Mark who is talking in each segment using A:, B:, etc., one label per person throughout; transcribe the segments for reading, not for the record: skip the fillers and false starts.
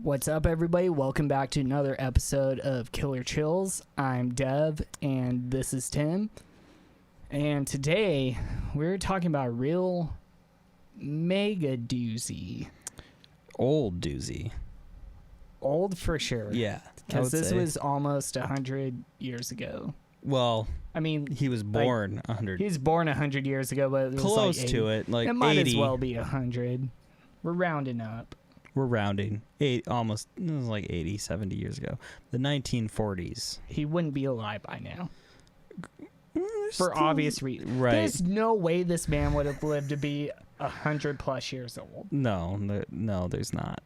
A: What's up, everybody? Welcome back to another episode of Killer Chills. I'm Dev, and this is Tim. And today, we're talking about a real mega doozy.
B: Old doozy.
A: Old for sure.
B: Yeah.
A: Because this was almost 100 years ago.
B: Well,
A: I mean,
B: he was born 100.
A: He was born 100 years ago, but it was
B: close
A: like
B: to it, like 80.
A: It might as well be 100. We're rounding up.
B: We're rounding. It was like 80, 70 years ago. The 1940s.
A: He wouldn't be alive by now. For
B: Still,
A: obvious reasons.
B: Right.
A: There's no way this man would have lived to be 100 plus years old.
B: No, there's not.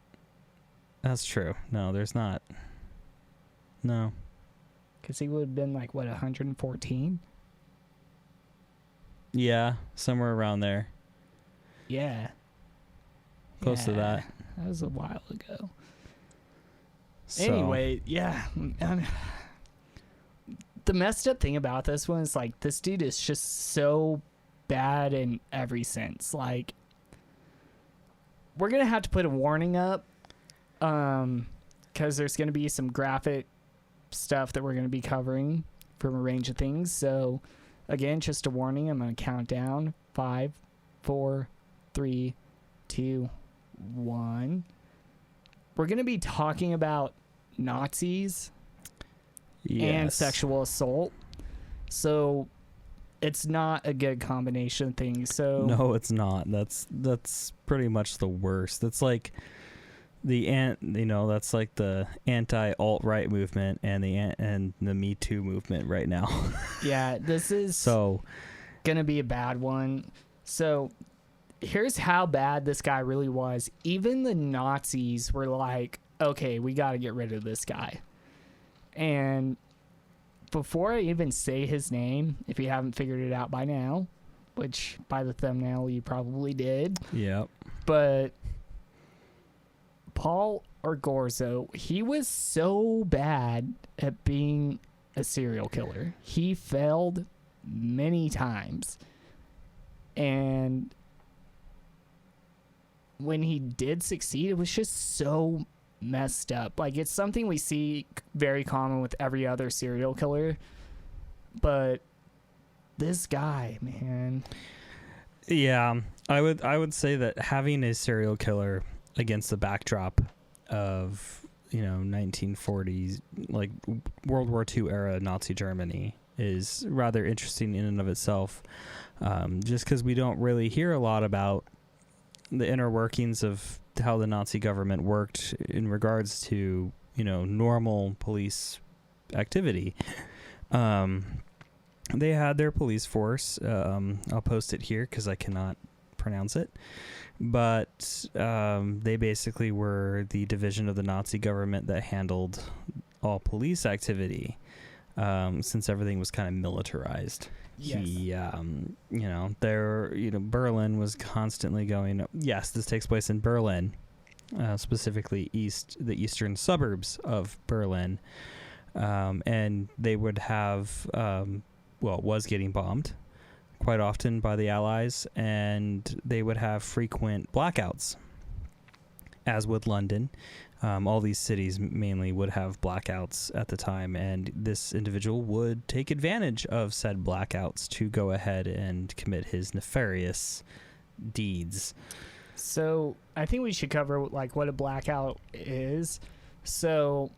B: That's true. No, there's not. No.
A: Because he would have been like, what, 114?
B: Yeah, somewhere around there.
A: Yeah.
B: Close to that.
A: That was a while ago.
B: So,
A: Anyway, yeah. The messed up thing about this one is, like, this dude is just so bad in every sense. Like, we're going to have to put a warning up because there's going to be some graphic stuff that we're going to be covering from a range of things. So, again, just a warning. I'm going to count down. 5, 4, 3, 2, 1. We're going to be talking about Nazis and sexual assault. So it's not a good combination of things. So
B: no, it's not. That's pretty much the worst. That's like that's like the anti-alt-right movement and the Me Too movement right now.
A: Yeah, this is going to be a bad one. So here's how bad this guy really was. Even the Nazis were like, okay, we got to get rid of this guy. And before I even say his name, if you haven't figured it out by now, which by the thumbnail you probably did.
B: Yep.
A: But Paul Ogorzow, he was so bad at being a serial killer. He failed many times. And when he did succeed, it was just so messed up. Like, it's something we see very common with every other serial killer, but this guy, man.
B: Yeah, I would say that having a serial killer against the backdrop of 1940s, like World War II era Nazi Germany, is rather interesting in and of itself. Just because we don't really hear a lot about the inner workings of how the Nazi government worked in regards to, normal police activity. They had their police force. I'll post it here because I cannot pronounce it. But they basically were the division of the Nazi government that handled all police activity, since everything was kind of militarized. Yes. Berlin was constantly going. Yes, this takes place in Berlin, specifically the eastern suburbs of Berlin, and they would have, was getting bombed quite often by the Allies, and they would have frequent blackouts, as would London. All these cities mainly would have blackouts at the time, and this individual would take advantage of said blackouts to go ahead and commit his nefarious deeds.
A: So I think we should cover like what a blackout is. So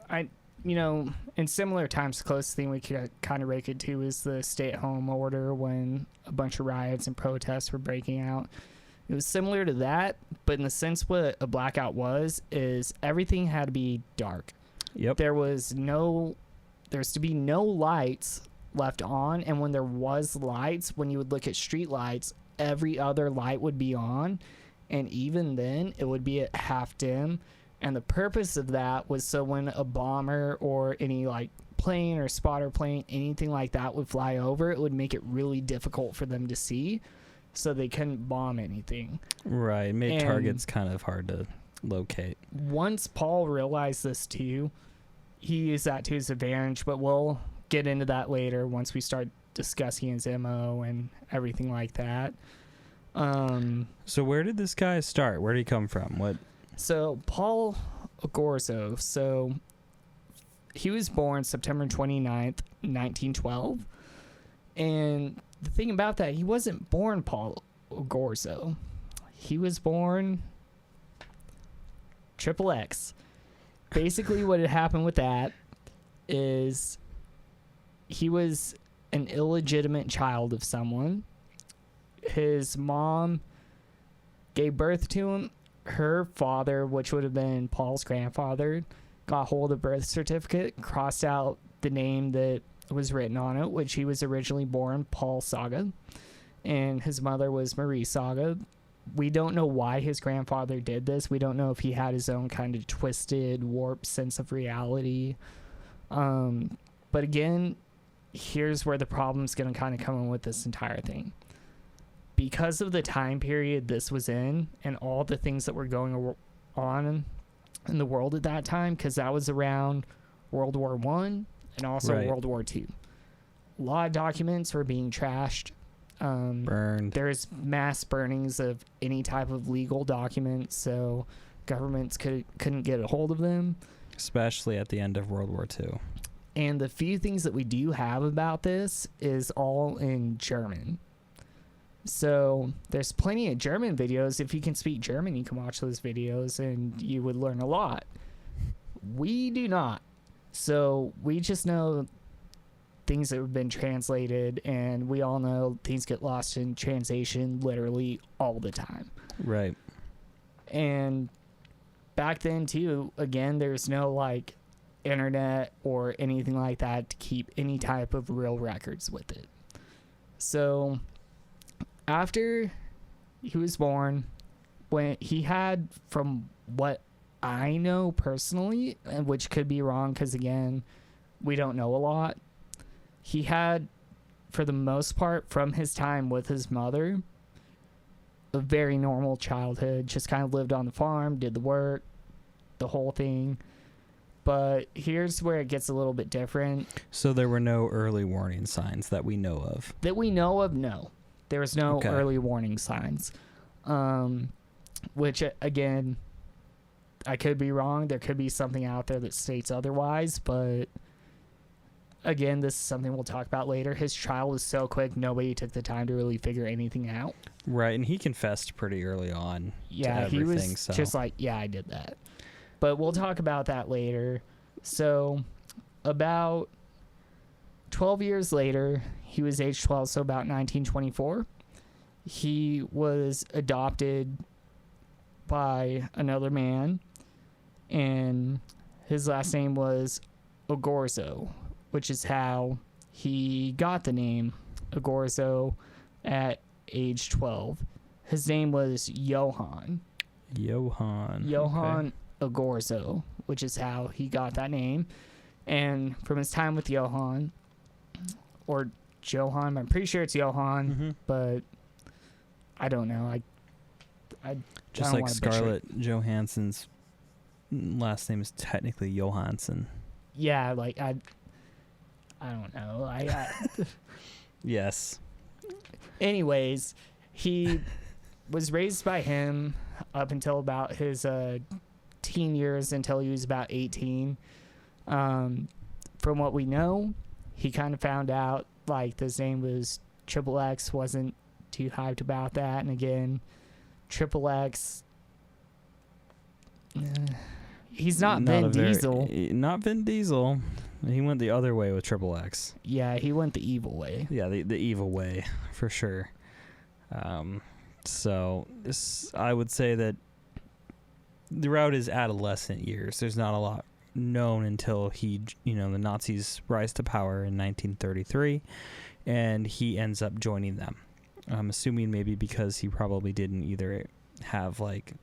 A: in similar times, the closest thing we could kind of rake it to is the stay-at-home order when a bunch of riots and protests were breaking out. It was similar to that, but in the sense what a blackout was is everything had to be dark.
B: Yep.
A: There's to be no lights left on, and when there was lights, when you would look at street lights, every other light would be on, and even then it would be at half dim. And the purpose of that was so when a bomber or any like plane or spotter plane, anything like that would fly over, it would make it really difficult for them to see. So they couldn't bomb anything.
B: Right. It made targets kind of hard to locate.
A: Once Paul realized this too, he used that to his advantage, but we'll get into that later once we start discussing his MO and everything like that.
B: So where did this guy start? Where did he come from? What?
A: So Paul Ogorzow. So he was born September 29th, 1912. And the thing about that, he wasn't born Paul Ogorzow. He was born Triple X. Basically, what had happened with that is he was an illegitimate child of someone. His mom gave birth to him. Her father, which would have been Paul's grandfather, got hold of the birth certificate, crossed out the name that was written on it, which he was originally born Paul Saga, and his mother was Marie Saga. We don't know why his grandfather did this. We don't know if he had his own kind of twisted, warped sense of reality. But again, here's where the problem's going to kind of come in with this entire thing. Because of the time period this was in and all the things that were going on in the world at that time, because that was around World War I and also World War II. A lot of documents were being trashed.
B: Burned.
A: There's mass burnings of any type of legal documents, so governments couldn't get a hold of them.
B: Especially at the end of World War II.
A: And the few things that we do have about this is all in German. So there's plenty of German videos. If you can speak German, you can watch those videos and you would learn a lot. We do not. So we just know things that have been translated, and we all know things get lost in translation literally all the time.
B: Right.
A: And back then too, again, there's no like internet or anything like that to keep any type of real records with it. So after he was born, when he had, from what I know personally, and which could be wrong because again, we don't know a lot, he had, for the most part, from his time with his mother, a very normal childhood. Just kind of lived on the farm, did the work, the whole thing. But here's where it gets a little bit different.
B: So there were no early warning signs that we know of?
A: That we know of, no. There was no early warning signs. Which, again, I could be wrong. There could be something out there that states otherwise, but again, this is something we'll talk about later. His trial was so quick, nobody took the time to really figure anything out.
B: Right, and he confessed pretty early on
A: to everything. He was just like, yeah, I did that. But we'll talk about that later. So about 12 years later, he was age 12, so about 1924, he was adopted by another man, and his last name was Ogorzow, which is how he got the name Ogorzow at age 12. His name was Johann.
B: Johann
A: Ogorzow, which is how he got that name. And from his time with Johann, or Johann, I'm pretty sure it's Johann, but I don't know. I
B: just like Scarlett Johansson's last name is technically Johansson.
A: Yeah, like I don't know.
B: Yes.
A: Anyways, he was raised by him up until about his teen years, until he was about 18. From what we know, he kind of found out like his name was Triple X, wasn't too hyped about that. And again, Triple X, he's not Vin Diesel.
B: Not Vin Diesel. He went the other way with Triple X.
A: Yeah, he went the evil way.
B: Yeah, the evil way, for sure. So I would say that throughout his adolescent years, there's not a lot known until the Nazis rise to power in 1933, and he ends up joining them. I'm assuming maybe because he probably didn't either have like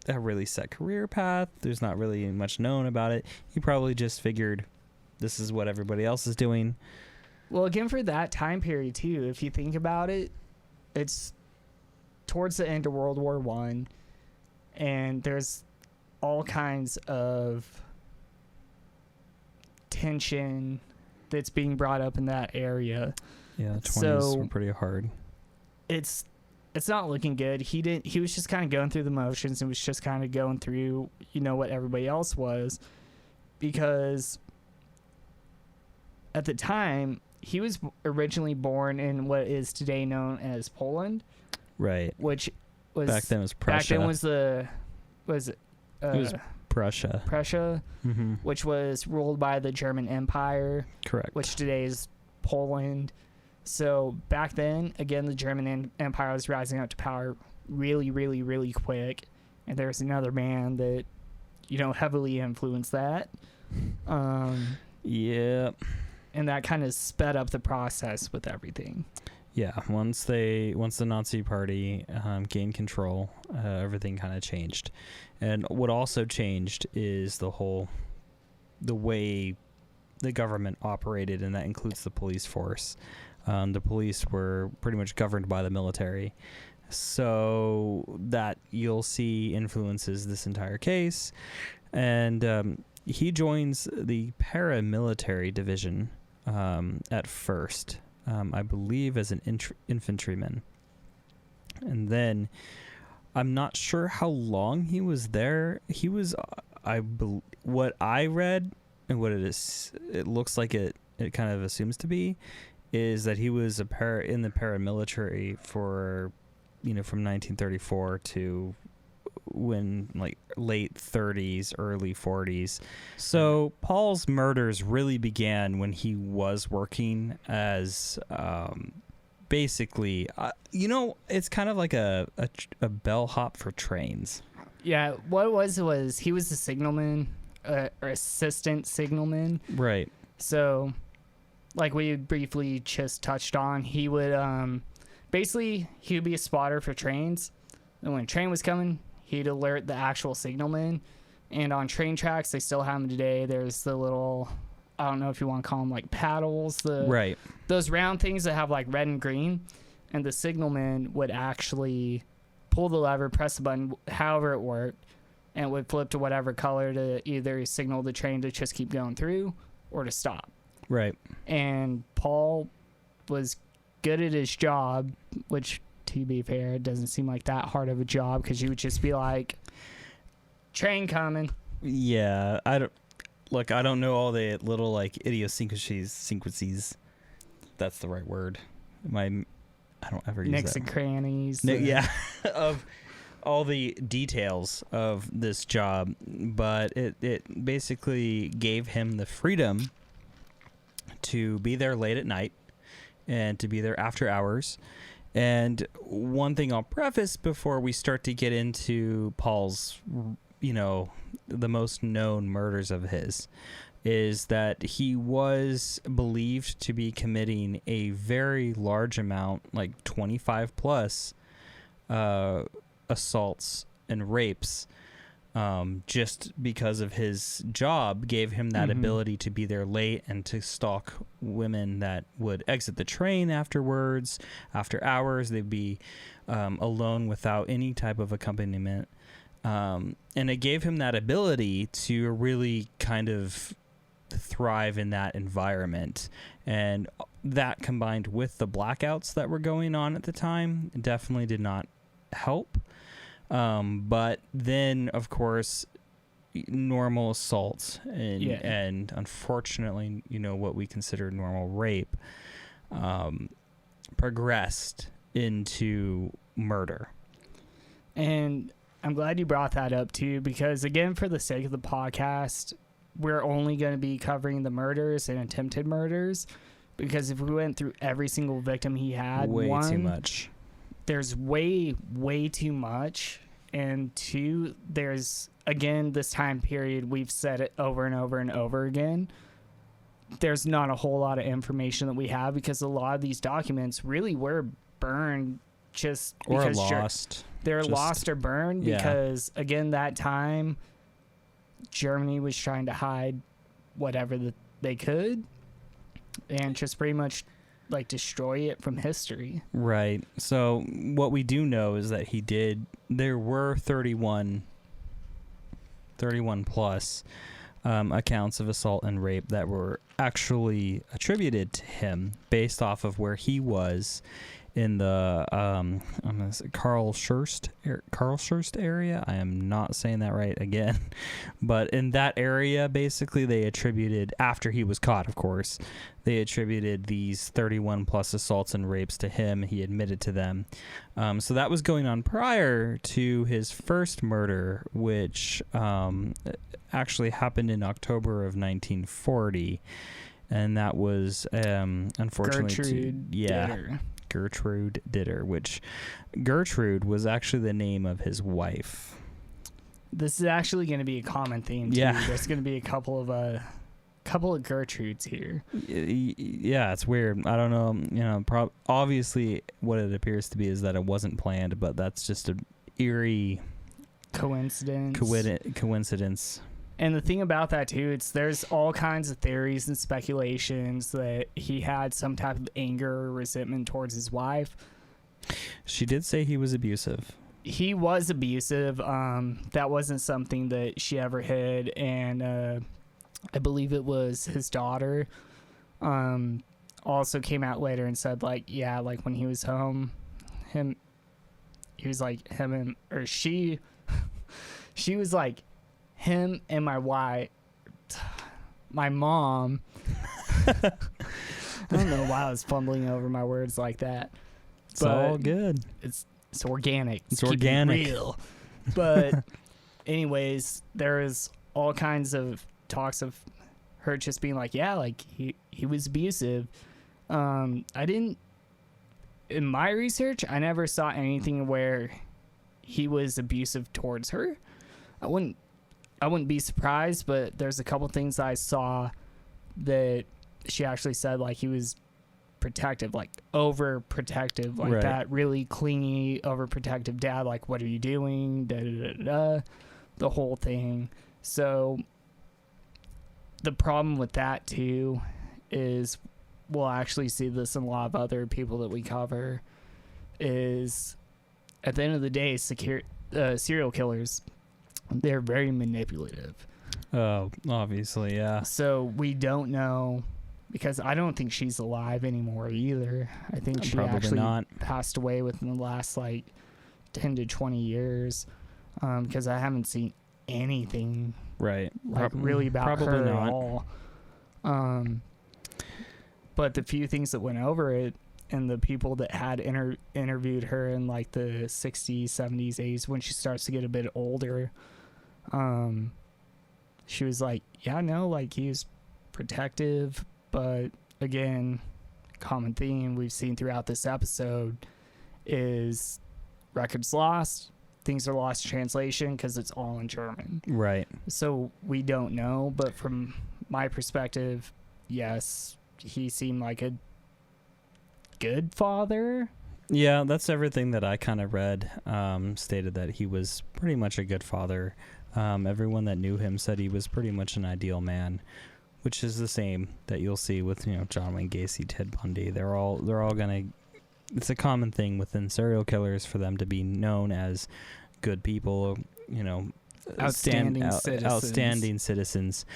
B: a really set career path. There's not really much known about it. He probably just figured this is what everybody else is doing.
A: Well, again, for that time period too, if you think about it, it's towards the end of World War I, and there's all kinds of tension that's being brought up in that area.
B: Yeah, the 20s were pretty hard.
A: It's it's not looking good. He was just kind of going through the motions and was just kind of going through, what everybody else was, because at the time he was originally born in what is today known as Poland,
B: right?
A: Which was
B: back then was Prussia.
A: Back then was
B: it was Prussia.
A: Prussia,
B: mm-hmm.
A: which was ruled by the German Empire,
B: correct?
A: Which today is Poland. So back then, again, the German Empire was rising up to power really, really, really quick, and there's another man that heavily influenced that.
B: Yeah.
A: And that kind of sped up the process with everything.
B: Yeah, once the Nazi Party gained control, everything kind of changed. And what also changed is the way the government operated, and that includes the police force. The police were pretty much governed by the military. So that you'll see influences this entire case. And he joins the paramilitary division at first. I believe as an infantryman. And then I'm not sure how long he was there. He was, what I read and what it looks like it kind of assumes to be, is that he was in the paramilitary for, from 1934 to when late 30s, early 40s. So Paul's murders really began when he was working as basically, it's kind of like a bellhop for trains.
A: Yeah, what it was he was a signalman, or assistant signalman.
B: Right.
A: So, like we briefly just touched on, he would basically he would be a spotter for trains, and when a train was coming, he'd alert the actual signalman. And on train tracks, they still have them today. There's the little, I don't know if you want to call them like paddles,
B: right,
A: those round things that have like red and green, and the signalman would actually pull the lever, press the button, however it worked, and it would flip to whatever color to either signal the train to just keep going through or to stop.
B: Right.
A: And Paul was good at his job, which, to be fair, it doesn't seem like that hard of a job, because you would just be like, train coming.
B: Yeah, I don't know all the little like idiosyncrasies. That's the right word. I don't ever use
A: Nicks
B: that.
A: and crannies.
B: Yeah, of all the details of this job, but it basically gave him the freedom to be there late at night and to be there after hours. And one thing I'll preface before we start to get into Paul's, the most known murders of his, is that he was believed to be committing a very large amount, like 25 plus assaults and rapes, just because of his job gave him that ability to be there late and to stalk women that would exit the train afterwards. After hours, they'd be alone without any type of accompaniment. And it gave him that ability to really kind of thrive in that environment. And that, combined with the blackouts that were going on at the time, definitely did not help. But then, of course, normal assault and unfortunately, what we consider normal rape progressed into murder.
A: And I'm glad you brought that up too, because again, for the sake of the podcast, we're only going to be covering the murders and attempted murders, because if we went through every single victim he had,
B: too much.
A: There's way too much. And two, there's, again, this time period, we've said it over and over and over again, there's not a whole lot of information that we have, because a lot of these documents really were burned just because
B: lost.
A: They're lost or burned because, again, that time Germany was trying to hide whatever they could and just pretty much like destroy it from history.
B: Right. So what we do know is that there were 31 plus accounts of assault and rape that were actually attributed to him based off of where he was in the I'm gonna say Karlshurst area. I am not saying that right again, but in that area, basically, they attributed, after he was caught, of course, they attributed these 31 plus assaults and rapes to him. He admitted to them. So that was going on prior to his first murder, which actually happened in October of 1940, and that was unfortunately Gertrude Ditter, which Gertrude was actually the name of his wife.
A: This is actually going to be a common theme too.
B: Yeah.
A: There's going to be a couple of Gertrudes here.
B: Yeah, it's weird. I don't know. Obviously, what it appears to be is that it wasn't planned, but that's just an eerie coincidence.
A: And the thing about that too, there's all kinds of theories and speculations that he had some type of anger or resentment towards his wife.
B: She did say he was abusive.
A: He was abusive. That wasn't something that she ever hid, and I believe it was his daughter. Also came out later and said when he was home, she was like, him and my mom. I don't know why I was fumbling over my words like that.
B: It's all good.
A: It's organic.
B: It's organic.
A: Real. But anyways, there is all kinds of talks of her just being like, he was abusive. In my research, I never saw anything where he was abusive towards her. I wouldn't be surprised, but there's a couple things I saw that she actually said, like, he was protective, like overprotective, like that really clingy, overprotective dad, like, what are you doing? Da, da, da, da, the whole thing. So the problem with that too is we'll actually see this in a lot of other people that we cover, is at the end of the day, serial killers, they're very manipulative.
B: Oh, obviously, yeah.
A: So we don't know, because I don't think she's alive anymore either. I think she actually passed away within the last 10 to 20 years, because I haven't seen anything really about her at all. But the few things that went over it, and the people that had interviewed her in the 60s, 70s, 80s, when she starts to get a bit older, she was like, he was protective, but again, common theme we've seen throughout this episode is records lost, things are lost in translation because it's all in German.
B: Right.
A: So we don't know, but from my perspective, yes, he seemed like a good father.
B: Yeah, that's everything that I kind of read, stated that he was pretty much a good father. Everyone that knew him said he was pretty much an ideal man, which is the same that you'll see with, John Wayne Gacy, Ted Bundy. They're all gonna, it's a common thing within serial killers for them to be known as good people, outstanding citizens.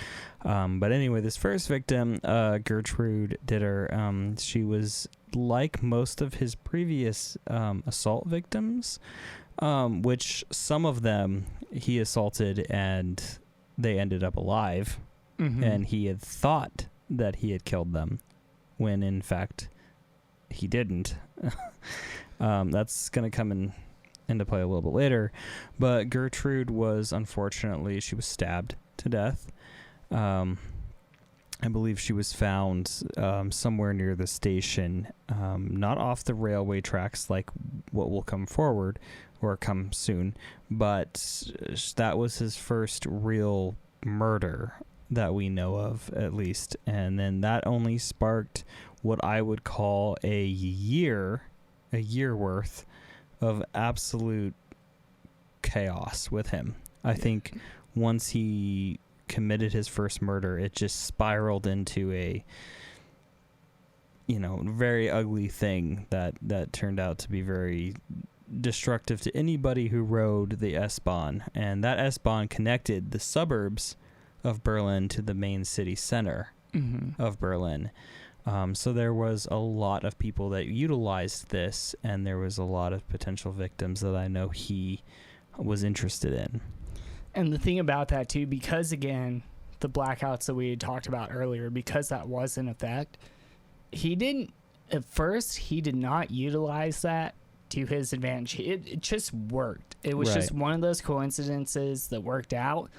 B: But anyway, this first victim, Gertrude Ditter, she was like most of his previous assault victims, which some of them he assaulted and they ended up alive, and he had thought that he had killed them when in fact he didn't. That's going to come into play a little bit later, but Gertrude was, unfortunately, she was stabbed to death. I believe she was found somewhere near the station, not off the railway tracks like what will come forward or come soon, but that was his first real murder that we know of, at least. And then that only sparked what I would call a year worth of absolute chaos with him. I think once he committed his first murder, it just spiraled into a very ugly thing that turned out to be very destructive to anybody who rode the S-Bahn. And that S-Bahn connected the suburbs of Berlin to the main city center of Berlin. So there was a lot of people that utilized this, and there was a lot of potential victims that I know he was interested in.
A: And the thing about that too, because again, the blackouts that we had talked about earlier, because that was in effect, he did not utilize that to his advantage. It just worked. It was just one of those coincidences that worked out.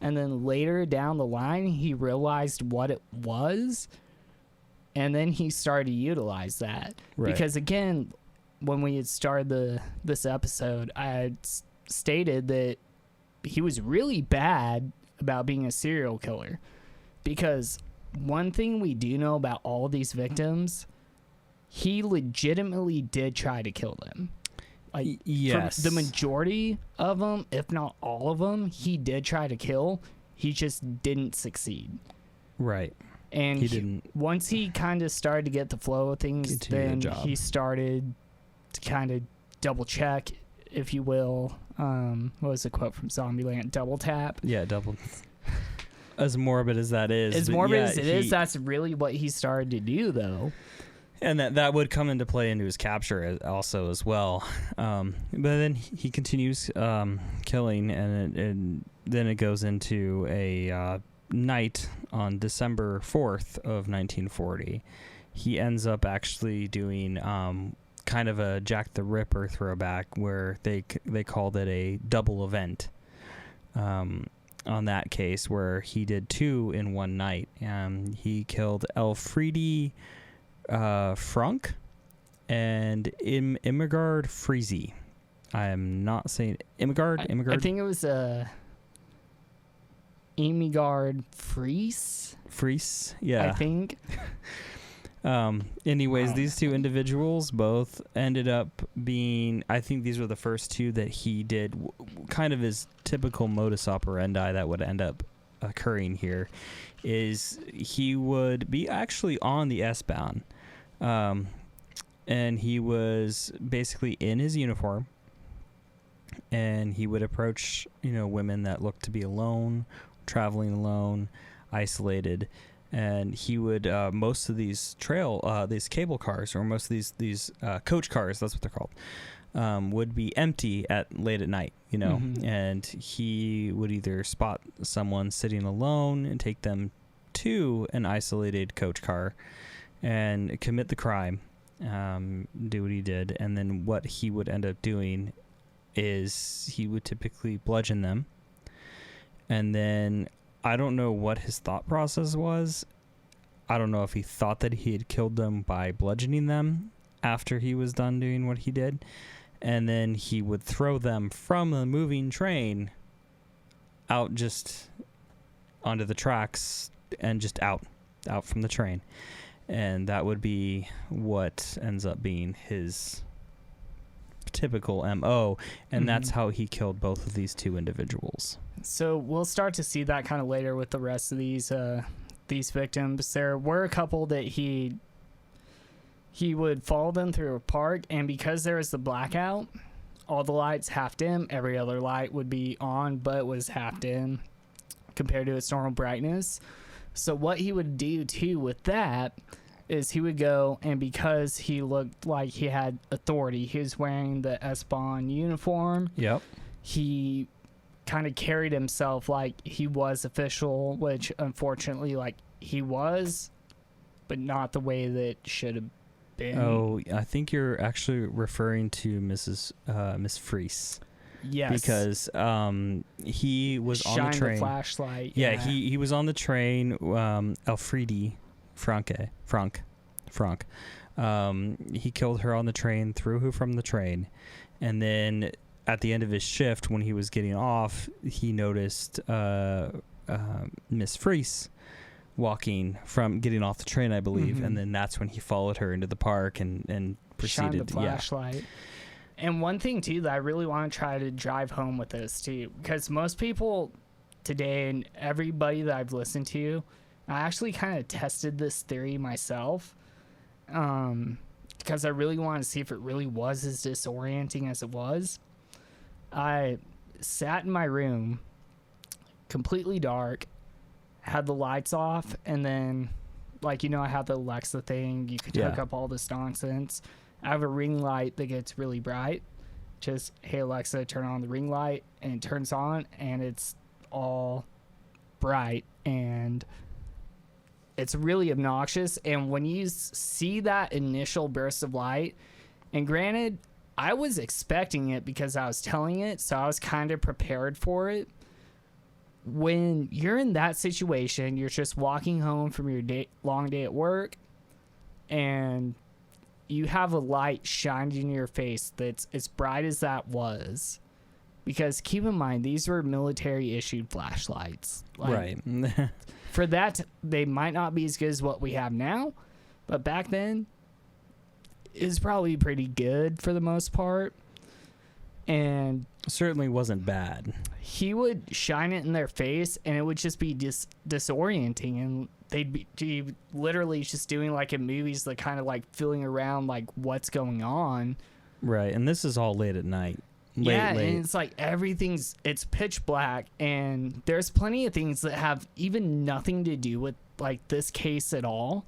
A: And then later down the line, he realized what it was. And then he started to utilize that.
B: Right.
A: Because again, when we had started this episode, I had stated that he was really bad about being a serial killer. Because one thing we do know about all of these victims, he legitimately did try to kill them. Like,
B: yes.
A: For the majority of them, if not all of them, he did try to kill. He just didn't succeed.
B: Right.
A: And
B: he didn't.
A: Once he kind of started to get the flow of things, then he started to kind of double check, if you will. What was the quote from Zombieland? Double tap.
B: Yeah, double. As morbid as that is.
A: As morbid as it is, that's really what he started to do, though.
B: And that would come into play into his capture also as well. But then he continues killing, and then it goes into a night on December 4th of 1940. He ends up actually doing kind of a Jack the Ripper throwback, where they called it a double event on that case, where he did two in one night. He killed Elfriede Frank and Immergard Friese. I am not saying Immergard.
A: I think it was Immergard Friese,
B: yeah.
A: I think.
B: Anyways, these two individuals both ended up being, I think these were the first two that he did kind of his typical modus operandi that would end up occurring here, is he would be actually on the S-Bahn, and he was basically in his uniform, and he would approach, women that looked to be alone, traveling alone, isolated, and he would most of these these cable cars, or most of these coach cars, that's what they're called, would be empty late at night,
A: Mm-hmm.
B: and he would either spot someone sitting alone and take them to an isolated coach car and commit the crime, do what he did, and then what he would end up doing is he would typically bludgeon them, and then I don't know what his thought process was. I don't know if he thought that he had killed them by bludgeoning them after he was done doing what he did, and then he would throw them from the moving train out just onto the tracks and just out from the train. And that would be what ends up being his typical MO, and
A: Mm-hmm.
B: that's how he killed both of these two individuals.
A: So we'll start to see that kind of later with the rest of these victims. There were a couple that he would follow them through a park, and because there was the blackout, all the lights half dim, every other light would be on, but it was half dim compared to its normal brightness. So what he would do too with that is he would go, and because he looked like he had authority, he was wearing the S-Bahn uniform.
B: Yep.
A: He kind of carried himself like he was official, which unfortunately, like, he was, but not the way that should have been.
B: Oh, I think you're actually referring to Miss Friese.
A: Yes.
B: Because he was on the train.
A: The flashlight.
B: Yeah, he was on the train. Elfriede Frank. He killed her on the train, threw her from the train, and then at the end of his shift, when he was getting off, he noticed Miss Friese getting off the train, I believe,
A: Mm-hmm.
B: and then that's when he followed her into the park and proceeded.
A: Shined the flashlight. Yeah. And one thing too that I really want to try to drive home with this too, because most people today and everybody that I've listened to, I actually kind of tested this theory myself, because I really wanted to see if it really was as disorienting as it was. I sat in my room, completely dark, had the lights off, and then like, I have the Alexa thing. You could hook up all this nonsense. I have a ring light that gets really bright. Just, hey, Alexa, turn on the ring light, and it turns on, and it's all bright, and it's really obnoxious. And when you see that initial burst of light, and granted, I was expecting it because I was telling it, so I was kind of prepared for it. When you're in that situation, you're just walking home from your long day at work, and you have a light shined in your face that's as bright as that was. Because keep in mind, these were military-issued flashlights.
B: Right.
A: For that, they might not be as good as what we have now, but back then, it was probably pretty good for the most part. And
B: certainly wasn't bad.
A: He would shine it in their face, and it would just be disorienting, and they'd be literally just doing like in movies, like kind of like feeling around like what's going on.
B: Right, and this is all late at night. Late.
A: And it's like it's pitch black, and there's plenty of things that have even nothing to do with like this case at all.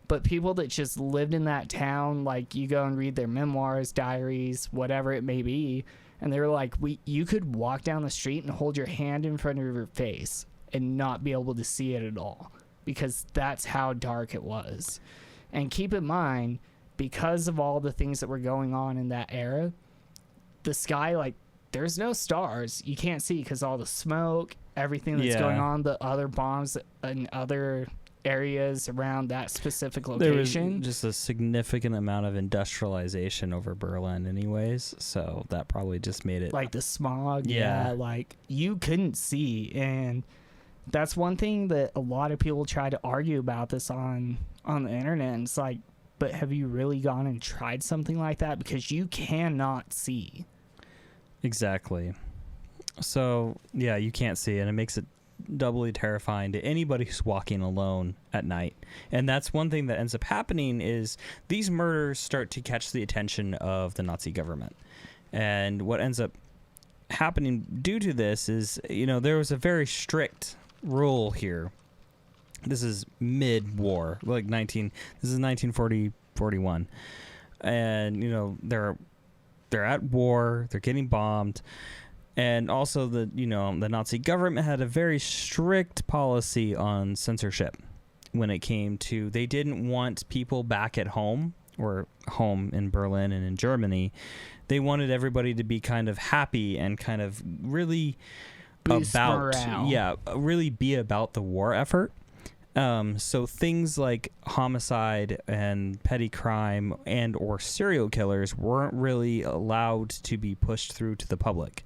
A: But people that just lived in that town, like you go and read their memoirs, diaries, whatever it may be, and they're like, you could walk down the street and hold your hand in front of your face and not be able to see it at all, because that's how dark it was. And keep in mind, because of all the things that were going on in that era, the sky, like, there's no stars. You can't see because all the smoke, everything that's going on, the other bombs and other areas around that specific location.
B: There was just a significant amount of industrialization over Berlin anyways, so that probably just made it
A: like the smog. Like you couldn't see, and that's one thing that a lot of people try to argue about this on the internet, and it's like, but have you really gone and tried something like that? Because you cannot see.
B: Exactly. So yeah, you can't see, and it makes it doubly terrifying to anybody who's walking alone at night. And that's one thing that ends up happening is these murders start to catch the attention of the Nazi government. And what ends up happening due to this is, there was a very strict rule here. This is mid-war, like this is 1940, 41. And, they're at war, they're getting bombed. And also the Nazi government had a very strict policy on censorship when it came to, they didn't want people back at home or home in Berlin and in Germany. They wanted everybody to be kind of happy and kind of really really be about the war effort. So things like homicide and petty crime and or serial killers weren't really allowed to be pushed through to the public.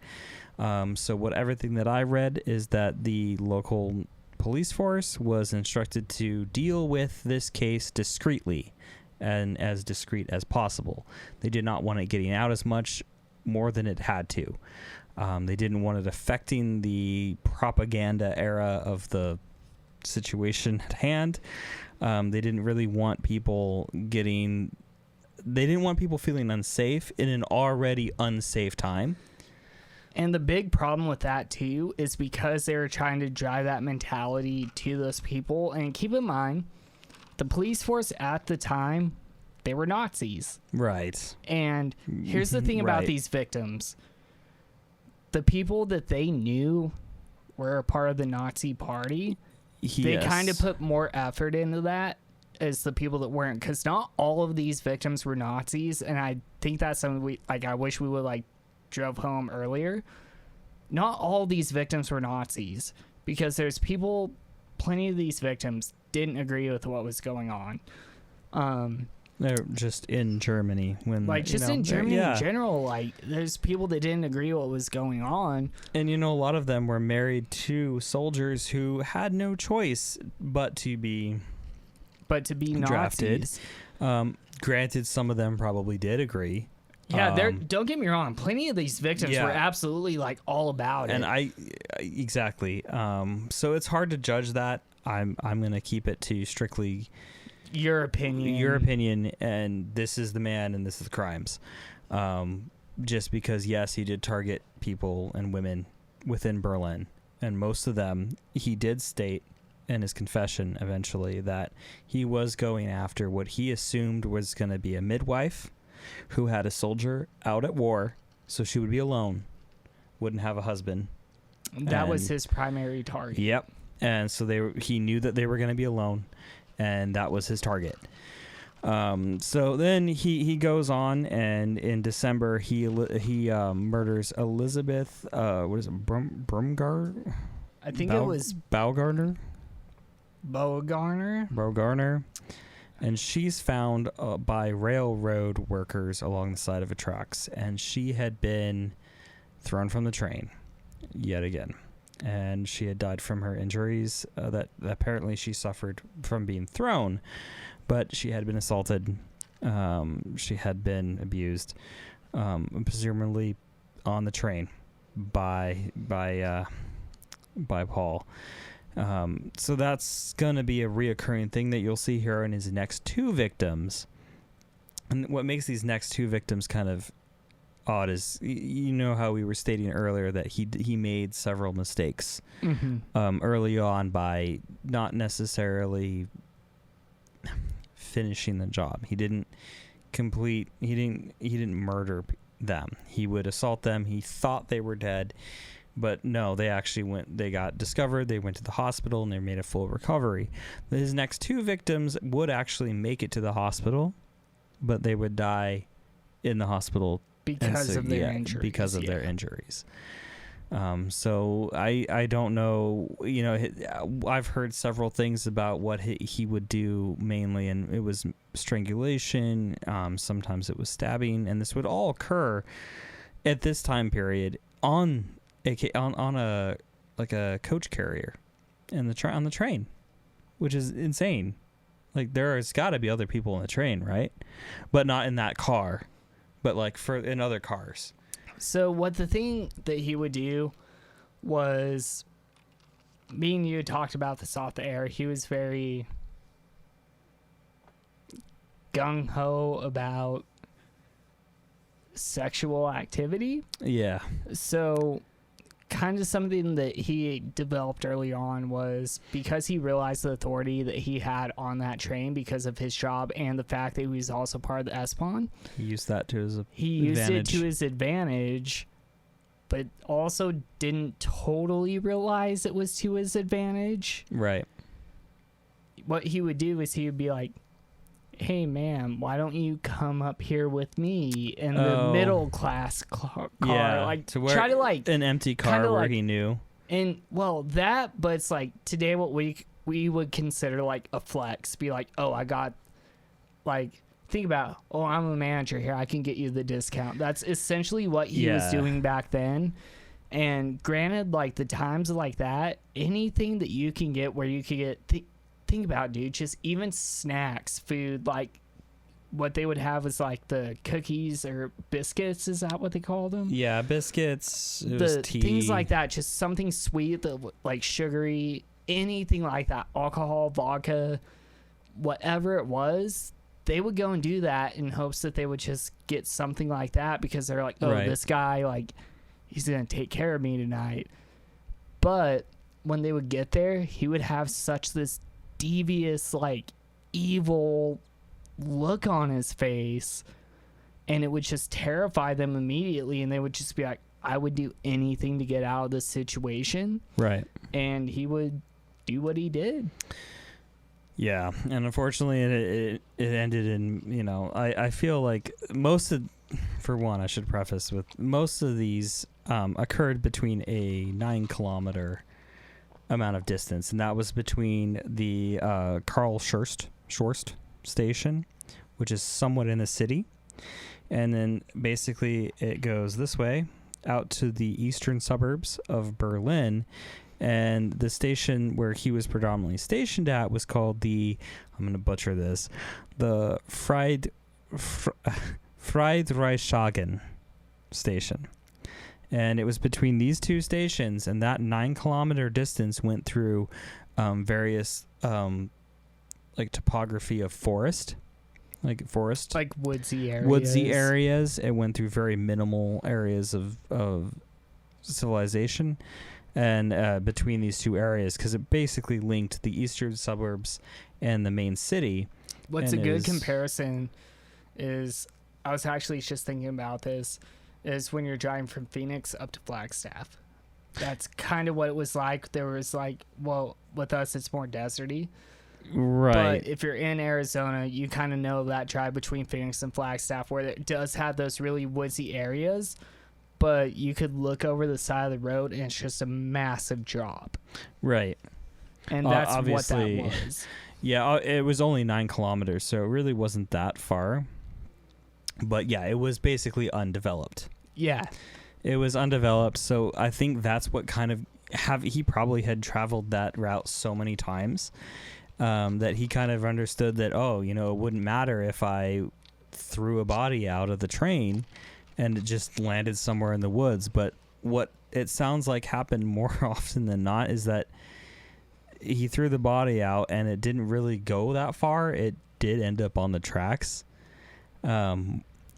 B: So everything that I read is that the local police force was instructed to deal with this case discreetly and as discreet as possible. They did not want it getting out as much more than it had to. They didn't want it affecting the propaganda era of the situation at hand. They didn't really want people feeling unsafe in an already unsafe time.
A: And the big problem with that, too, is because they were trying to drive that mentality to those people. And keep in mind, the police force at the time, they were Nazis.
B: Right.
A: And here's the thing about these victims. The people that they knew were a part of the Nazi party, they kind of put more effort into that as the people that weren't. Because not all of these victims were Nazis. And I think that's something I wish we would, drove home earlier. Not all these victims were Nazis, because there's plenty of these victims didn't agree with what was going on.
B: They're just in Germany when
A: in Germany in general, there's people that didn't agree what was going on.
B: And a lot of them were married to soldiers who had no choice but to be drafted. Granted, some of them probably did agree.
A: Yeah, don't get me wrong. Plenty of these victims were absolutely all about it.
B: And exactly. So it's hard to judge that. I'm going to keep it to strictly
A: your opinion,
B: and this is the man and this is the crimes. Just because, yes, he did target people and women within Berlin, and most of them he did state in his confession eventually that he was going after what he assumed was going to be a midwife who had a soldier out at war, so she would be alone, wouldn't have a husband.
A: That was his primary target.
B: Yep. And so he knew that they were going to be alone, and that was his target. So then he goes on, and in December he murders Elizabeth. What is it? Brumgar?
A: I think it was
B: Beaugarner.
A: Beaugarner.
B: And she's found by railroad workers along the side of the tracks, and she had been thrown from the train yet again. And she had died from her injuries that apparently she suffered from being thrown, but she had been assaulted. She had been abused, presumably on the train by Paul. So that's going to be a reoccurring thing that you'll see here in his next two victims. And what makes these next two victims kind of odd is, you know how we were stating earlier that he made several mistakes early on by not necessarily finishing the job. He didn't murder them. He would assault them. He thought they were dead, but no, they got discovered. They went to the hospital and they made a full recovery. His next two victims would actually make it to the hospital, but they would die in the hospital
A: because of their injuries.
B: Because of their injuries. So I don't know, I've heard several things about what he would do mainly, and it was strangulation. Sometimes it was stabbing, and this would all occur at this time period on a coach carrier on the train, which is insane. Like, there's got to be other people in the train, right? But not in that car, but in other cars.
A: So what the thing that he would do was, me and you had talked about this off the air, he was very gung-ho about sexual activity.
B: Yeah.
A: So kind of something that he developed early on was, because he realized the authority that he had on that train because of his job and the fact that he was also part of the S-Bahn.
B: He used that to his advantage.
A: He used it to his advantage, but also didn't totally realize it was to his advantage.
B: Right.
A: What he would do is he would be like, hey, ma'am, why don't you come up here with me in the middle class car?
B: Yeah,
A: Try to
B: an empty car where he knew.
A: And, but it's like, today what we would consider like a flex. Be like, oh, I got, think about, oh, I'm a manager here, I can get you the discount. That's essentially what he was doing back then. And granted, the times like that, anything that you can get where you could get... Think about, dude, just even snacks, food, what they would have is the cookies or biscuits. Is that what they called them?
B: Yeah, biscuits. It was tea.
A: Things like that, just something sweet, sugary, anything like that, alcohol, vodka, whatever it was. They would go and do that in hopes that they would just get something like that because they're like, oh, this guy, he's gonna take care of me tonight. But when they would get there, he would have such this devious, evil look on his face, and it would just terrify them immediately, and they would just be like, I would do anything to get out of this situation.
B: Right. And
A: he would do what he did.
B: Yeah, and unfortunately it ended in, I feel like for one, I should preface with, most of these occurred between a 9-kilometer amount of distance, and that was between the Karl Schorst station, which is somewhat in the city, and then basically it goes this way out to the eastern suburbs of Berlin, and the station where he was predominantly stationed at was called I'm going to butcher this, the Friedrichshagen station. And it was between these two stations, and that 9-kilometer distance went through various topography of forest,
A: woodsy
B: areas. It went through very minimal areas of civilization, and between these two areas, because it basically linked the eastern suburbs and the main city.
A: What's a good comparison is, I was actually just thinking about this, is when you're driving from Phoenix up to Flagstaff. That's kind of what it was like. There was like, well, with us, it's more deserty.
B: Right.
A: But if you're in Arizona, you kind of know that drive between Phoenix and Flagstaff, where it does have those really woodsy areas, but you could look over the side of the road and it's just a massive drop.
B: Right.
A: And that's
B: obviously,
A: what that was.
B: Yeah, it was only 9 kilometers, so it really wasn't that far. But yeah, it was basically undeveloped.
A: Yeah.
B: It was undeveloped, so I think that's what kind of he probably had traveled that route so many times that he kind of understood that, it wouldn't matter if I threw a body out of the train and it just landed somewhere in the woods. But what it sounds like happened more often than not is that he threw the body out and it didn't really go that far. It did end up on the tracks.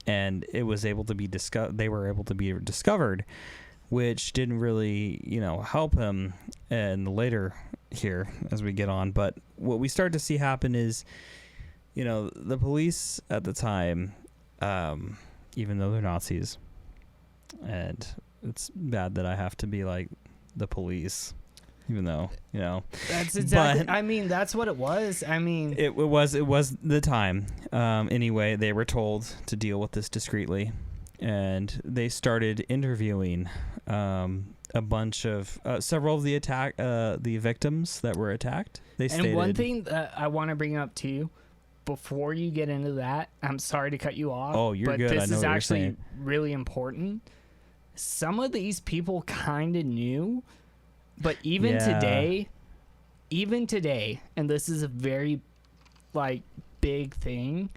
B: And it was able to be they were able to be discovered, which didn't really, help him in the later here as we get on. But what we start to see happen is, the police at the time, even though they're Nazis, and it's bad that I have to be like the police, even though,
A: That's exactly, that's what it was.
B: It was the time. Anyway, they were told to deal with this discreetly, and they started interviewing a bunch of several of the victims that were attacked. They stated,
A: and one thing that I want to bring up too, before you get into that, I'm sorry to cut you off.
B: Oh, you're good.
A: This
B: I know
A: is
B: what
A: actually
B: you're saying.
A: really important. Some of these people kind of knew, but even today, and this is a very big thing,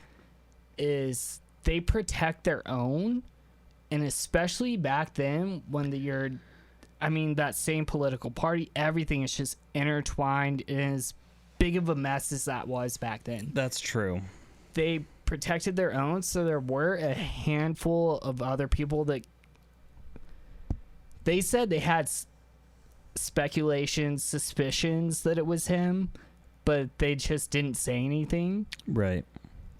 A: is they protect their own. And especially back then when that same political party, everything is just intertwined in as big of a mess as that was back then.
B: That's true.
A: They protected their own, so there were a handful of other people that they said they had speculations, suspicions that it was him, but they just didn't say anything.
B: Right.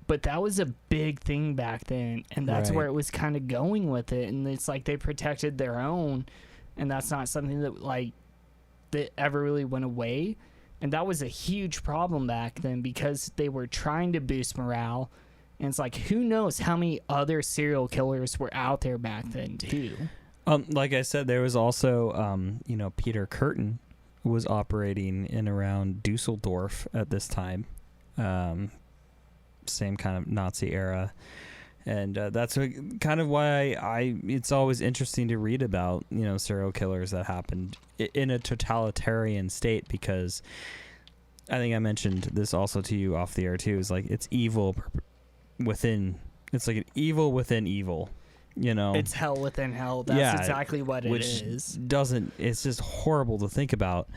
A: But that was a big thing back then, and that's
B: Right.
A: where it was kind of going with it. And it's like they protected their own, and that's not something that ever really went away. And that was a huge problem back then because they were trying to boost morale. And it's like, who knows how many other serial killers were out there back then too.
B: Like I said, there was also, Peter Curtin was operating in around Dusseldorf at this time. Same kind of Nazi era. And that's kind of why it's always interesting to read about, serial killers that happened in a totalitarian state, because I think I mentioned this also to you off the air too, is like it's evil within, it's like an evil within evil,
A: It's hell within hell. That's exactly what it is.
B: It's just horrible to think about.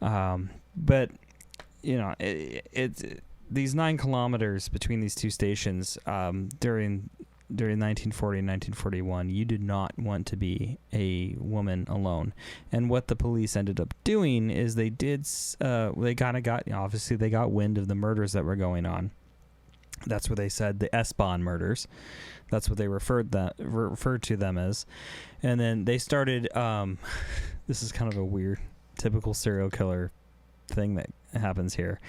B: But, it's these 9 kilometers between these two stations during 1940 and 1941, you did not want to be a woman alone. And what the police ended up doing is they kind of got, obviously they got wind of the murders that were going on. That's what they said, the S-Bahn murders. That's what they referred to them as. And then they started, this is kind of a weird, typical serial killer thing that happens here,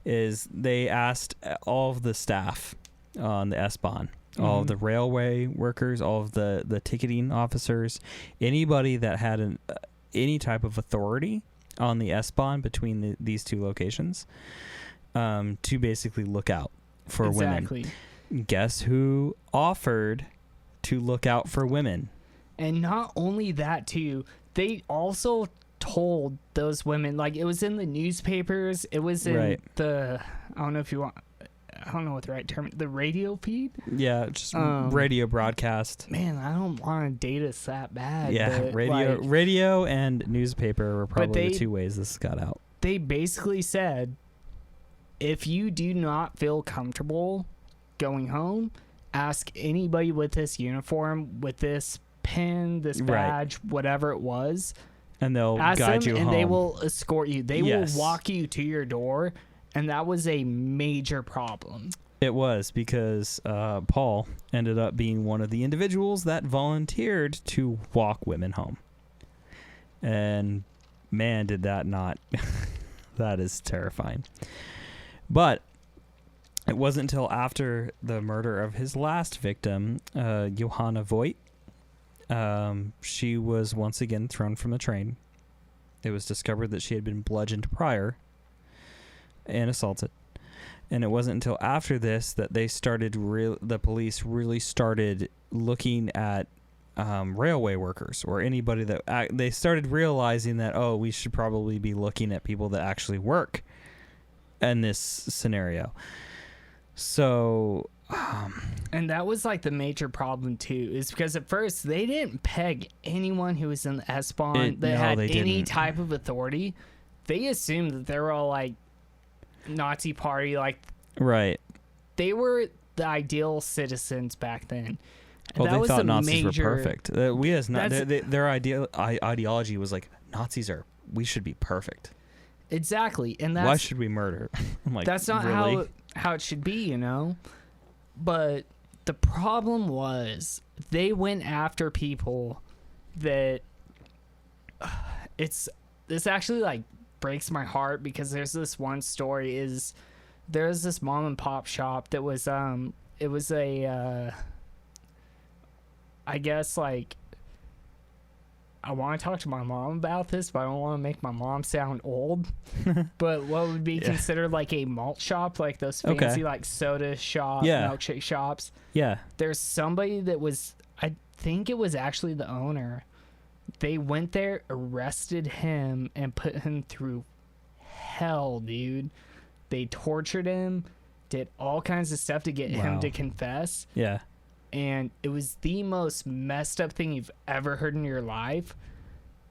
B: is they asked all of the staff on the S-Bahn, all of the railway workers, all of the ticketing officers, anybody that had any type of authority on the S-Bahn between these two locations, to basically look out for women. Guess who offered to look out for women?
A: And not only that too, they also told those women, it was in the newspapers, it was in the, I don't know what the right term, the radio feed?
B: Yeah, just radio broadcast.
A: Man, I don't want to date us that bad.
B: Yeah, radio and newspaper were probably the two ways this got out.
A: They basically said, if you do not feel comfortable going home, ask anybody with this uniform, with this pin, this badge, whatever it was,
B: And they'll
A: Ask
B: guide
A: them,
B: you
A: and
B: home.
A: they will escort you. They
B: Yes.
A: will walk you to your door, and that was a major problem.
B: It was because Paul ended up being one of the individuals that volunteered to walk women home. And man, did that not. That is terrifying. But it wasn't until after the murder of his last victim, Johanna Voigt, she was once again thrown from the train. It was discovered that she had been bludgeoned prior and assaulted. And it wasn't until after this that they started, the police really started looking at railway workers or anybody that they started realizing that, oh, we should probably be looking at people that actually work in this scenario. So,
A: and that was like the major problem too, is because at first they didn't peg anyone who was in the S-Bahn that had any type of authority. They assumed that they were all like Nazi party, like,
B: right.
A: They were the ideal citizens back then.
B: Oh,
A: that
B: they
A: was
B: thought
A: the
B: Nazis
A: major,
B: were perfect. We as not their ideology was like, we should be perfect.
A: Exactly, and that's
B: why should we murder? I'm like,
A: that's not
B: really?
A: how it should be, you know. But the problem was they went after people that this actually like breaks my heart, because there's this one story is there's this mom and pop shop that was it was a I guess, like, I want to talk to my mom about this, but I don't want to make my mom sound old. But what would be considered like a malt shop, like those fancy like soda shop, milkshake shops.
B: Yeah.
A: There's somebody that was, I think it was actually the owner. They went there, arrested him, and put him through hell, dude. They tortured him, did all kinds of stuff to get him to confess.
B: Yeah.
A: And it was the most messed up thing you've ever heard in your life.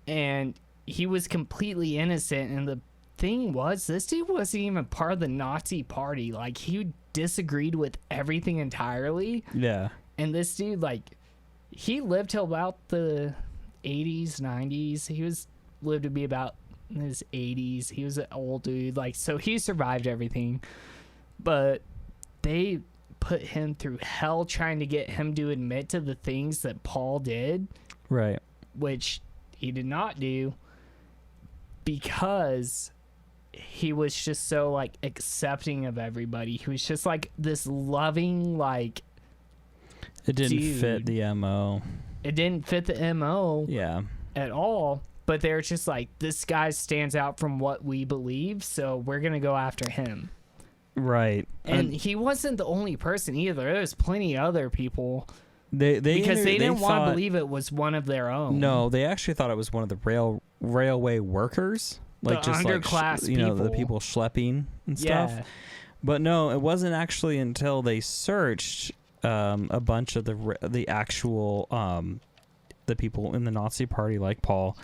A: And he was completely innocent. And the thing was, this dude wasn't even part of the Nazi party. Like, he disagreed with everything entirely.
B: Yeah.
A: And this dude, like, he lived till about the 80s, 90s. He lived to be about in his 80s. He was an old dude. Like, so he survived everything. But they put him through hell trying to get him to admit to the things that Paul did,
B: right,
A: which he did not do, because he was just so like accepting of everybody. He was just like this loving, like,
B: it didn't fit the MO.
A: It didn't fit the MO at all. But they're just like, this guy stands out from what we believe, so we're gonna go after him.
B: Right.
A: And he wasn't the only person either. There's plenty of other people.
B: They
A: didn't want to believe it was one of their own.
B: No, they actually thought it was one of the railway workers, like
A: the
B: just
A: underclass
B: like
A: people.
B: the people schlepping and stuff.
A: Yeah.
B: But no, it wasn't actually until they searched a bunch of the actual the people in the Nazi party, like Paul,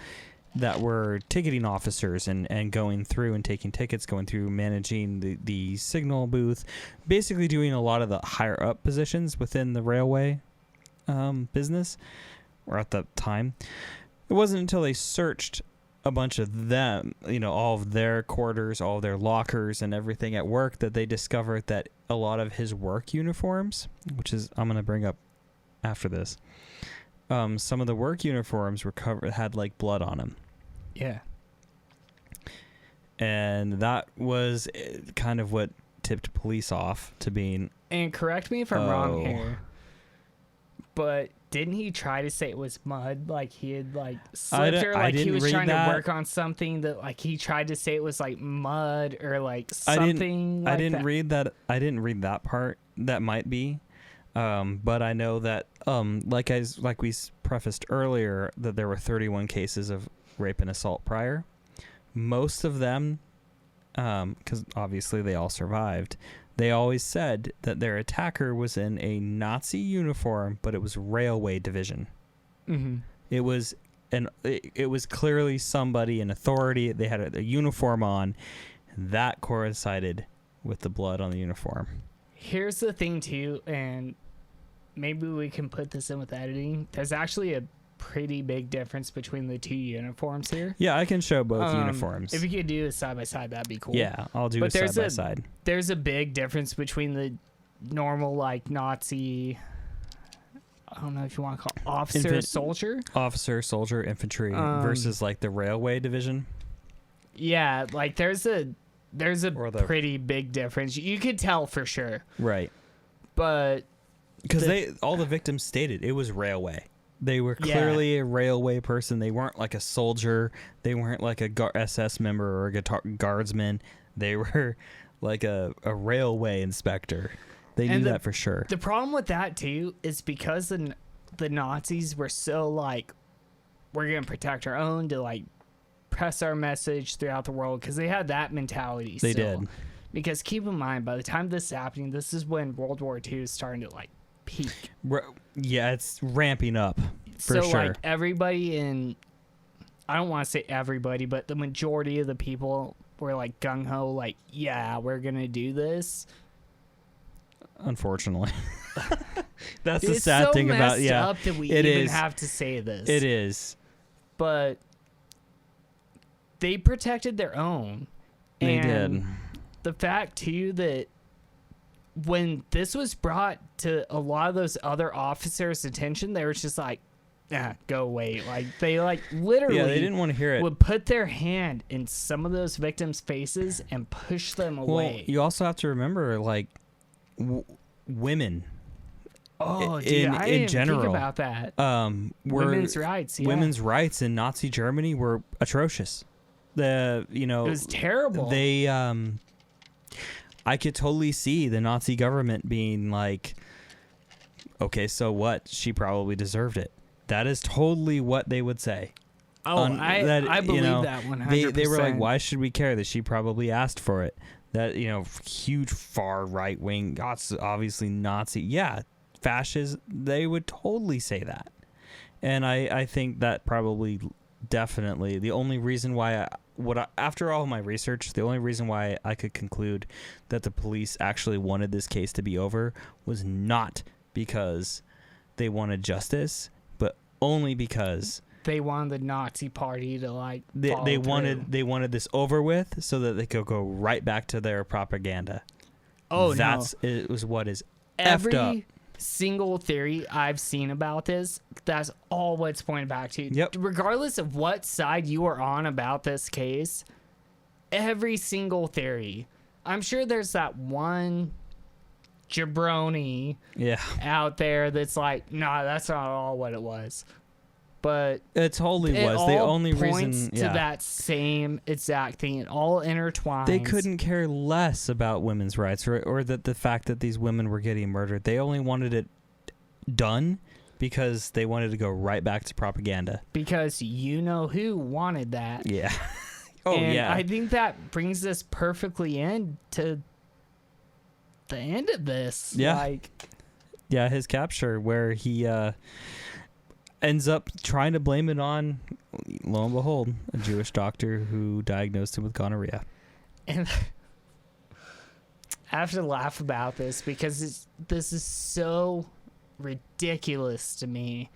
B: that were ticketing officers and going through and taking tickets, going through managing the signal booth, basically doing a lot of the higher up positions within the railway business, or at the time. It wasn't until they searched a bunch of them, all of their quarters, all of their lockers and everything at work, that they discovered that a lot of his work uniforms, which is I'm going to bring up after this, some of the work uniforms were had like blood on them.
A: Yeah.
B: And that was kind of what tipped police off to being...
A: And correct me if I'm wrong here, but didn't he try to say it was mud? Like he had like slipped, or like he was trying to work on something that like he tried to say it was like mud or like something.
B: I didn't read that. I didn't read that part. That might be. But I know that like we prefaced earlier, that there were 31 cases of rape and assault prior. Most of them, because obviously they all survived, they always said that their attacker was in a Nazi uniform, but it was railway division.
A: Mm-hmm.
B: It was clearly somebody in authority. They had a uniform on. That coincided with the blood on the uniform.
A: Here's the thing too, and maybe we can put this in with editing. There's actually a pretty big difference between the two uniforms here.
B: Yeah, I can show both uniforms.
A: If you could do a side by side, that'd be cool.
B: Yeah, I'll do a side by side.
A: There's a big difference between the normal like Nazi, I don't know if you want to call it officer, soldier, infantry versus like the railway division. Yeah, like there's a pretty big difference. You could tell for sure.
B: Right.
A: But
B: because all the victims stated it was railway. They were clearly a railway person. They weren't like a soldier. They weren't like a SS member or a guardsman. They were like a railway inspector. They knew that for sure.
A: The problem with that too is because the Nazis were so like, we're gonna protect our own to like press our message throughout the world, because they had that mentality.
B: They did.
A: Because keep in mind, by the time this is happening, this is when World War II is starting to like peak.
B: Yeah, it's ramping up for sure.
A: So like everybody I don't want to say everybody, but the majority of the people were like gung ho, like, yeah, we're gonna do this.
B: Unfortunately. That's the sad thing about
A: up that we even have to say this.
B: It is.
A: But they protected their own.
B: They did.
A: The fact too that when this was brought to a lot of those other officers' attention, they were just like, go away. Like they like literally
B: they didn't want to hear it.
A: Would put their hand in some of those victims' faces and push them away.
B: Well, you also have to remember like women.
A: Oh, dude, I didn't general, think about that. Women's rights. Yeah.
B: Women's rights in Nazi Germany were atrocious. It
A: was terrible.
B: They I could totally see the Nazi government being like, okay, so what? She probably deserved it. That is totally what they would say.
A: Oh, I believe that 100%.
B: They were like, why should we care that she probably asked for it? That, huge far right wing, obviously Nazi. Yeah, fascists, they would totally say that. And I think that probably definitely the only reason why after all my research, the only reason why I could conclude that the police actually wanted this case to be over was not because they wanted justice, but only because
A: they wanted the Nazi party to like
B: they wanted this over with so that they could go right back to their propaganda.
A: Oh,
B: it was what is
A: every
B: effed up.
A: Single theory I've seen about this, that's all what's pointed back to.
B: Yep.
A: Regardless of what side you are on about this case, every single theory. I'm sure there's that one jabroni out there that's like, nah, that's not all what it was. But
B: it totally was. The only reason
A: to that same exact thing. It all intertwines.
B: They couldn't care less about women's rights or that the fact that these women were getting murdered. They only wanted it done because they wanted to go right back to propaganda.
A: Because you know who wanted that.
B: Yeah.
A: I think that brings us perfectly into the end of this.
B: Yeah. His capture where he ends up trying to blame it on, lo and behold, a Jewish doctor who diagnosed him with gonorrhea.
A: And I have to laugh about this because this is so ridiculous to me.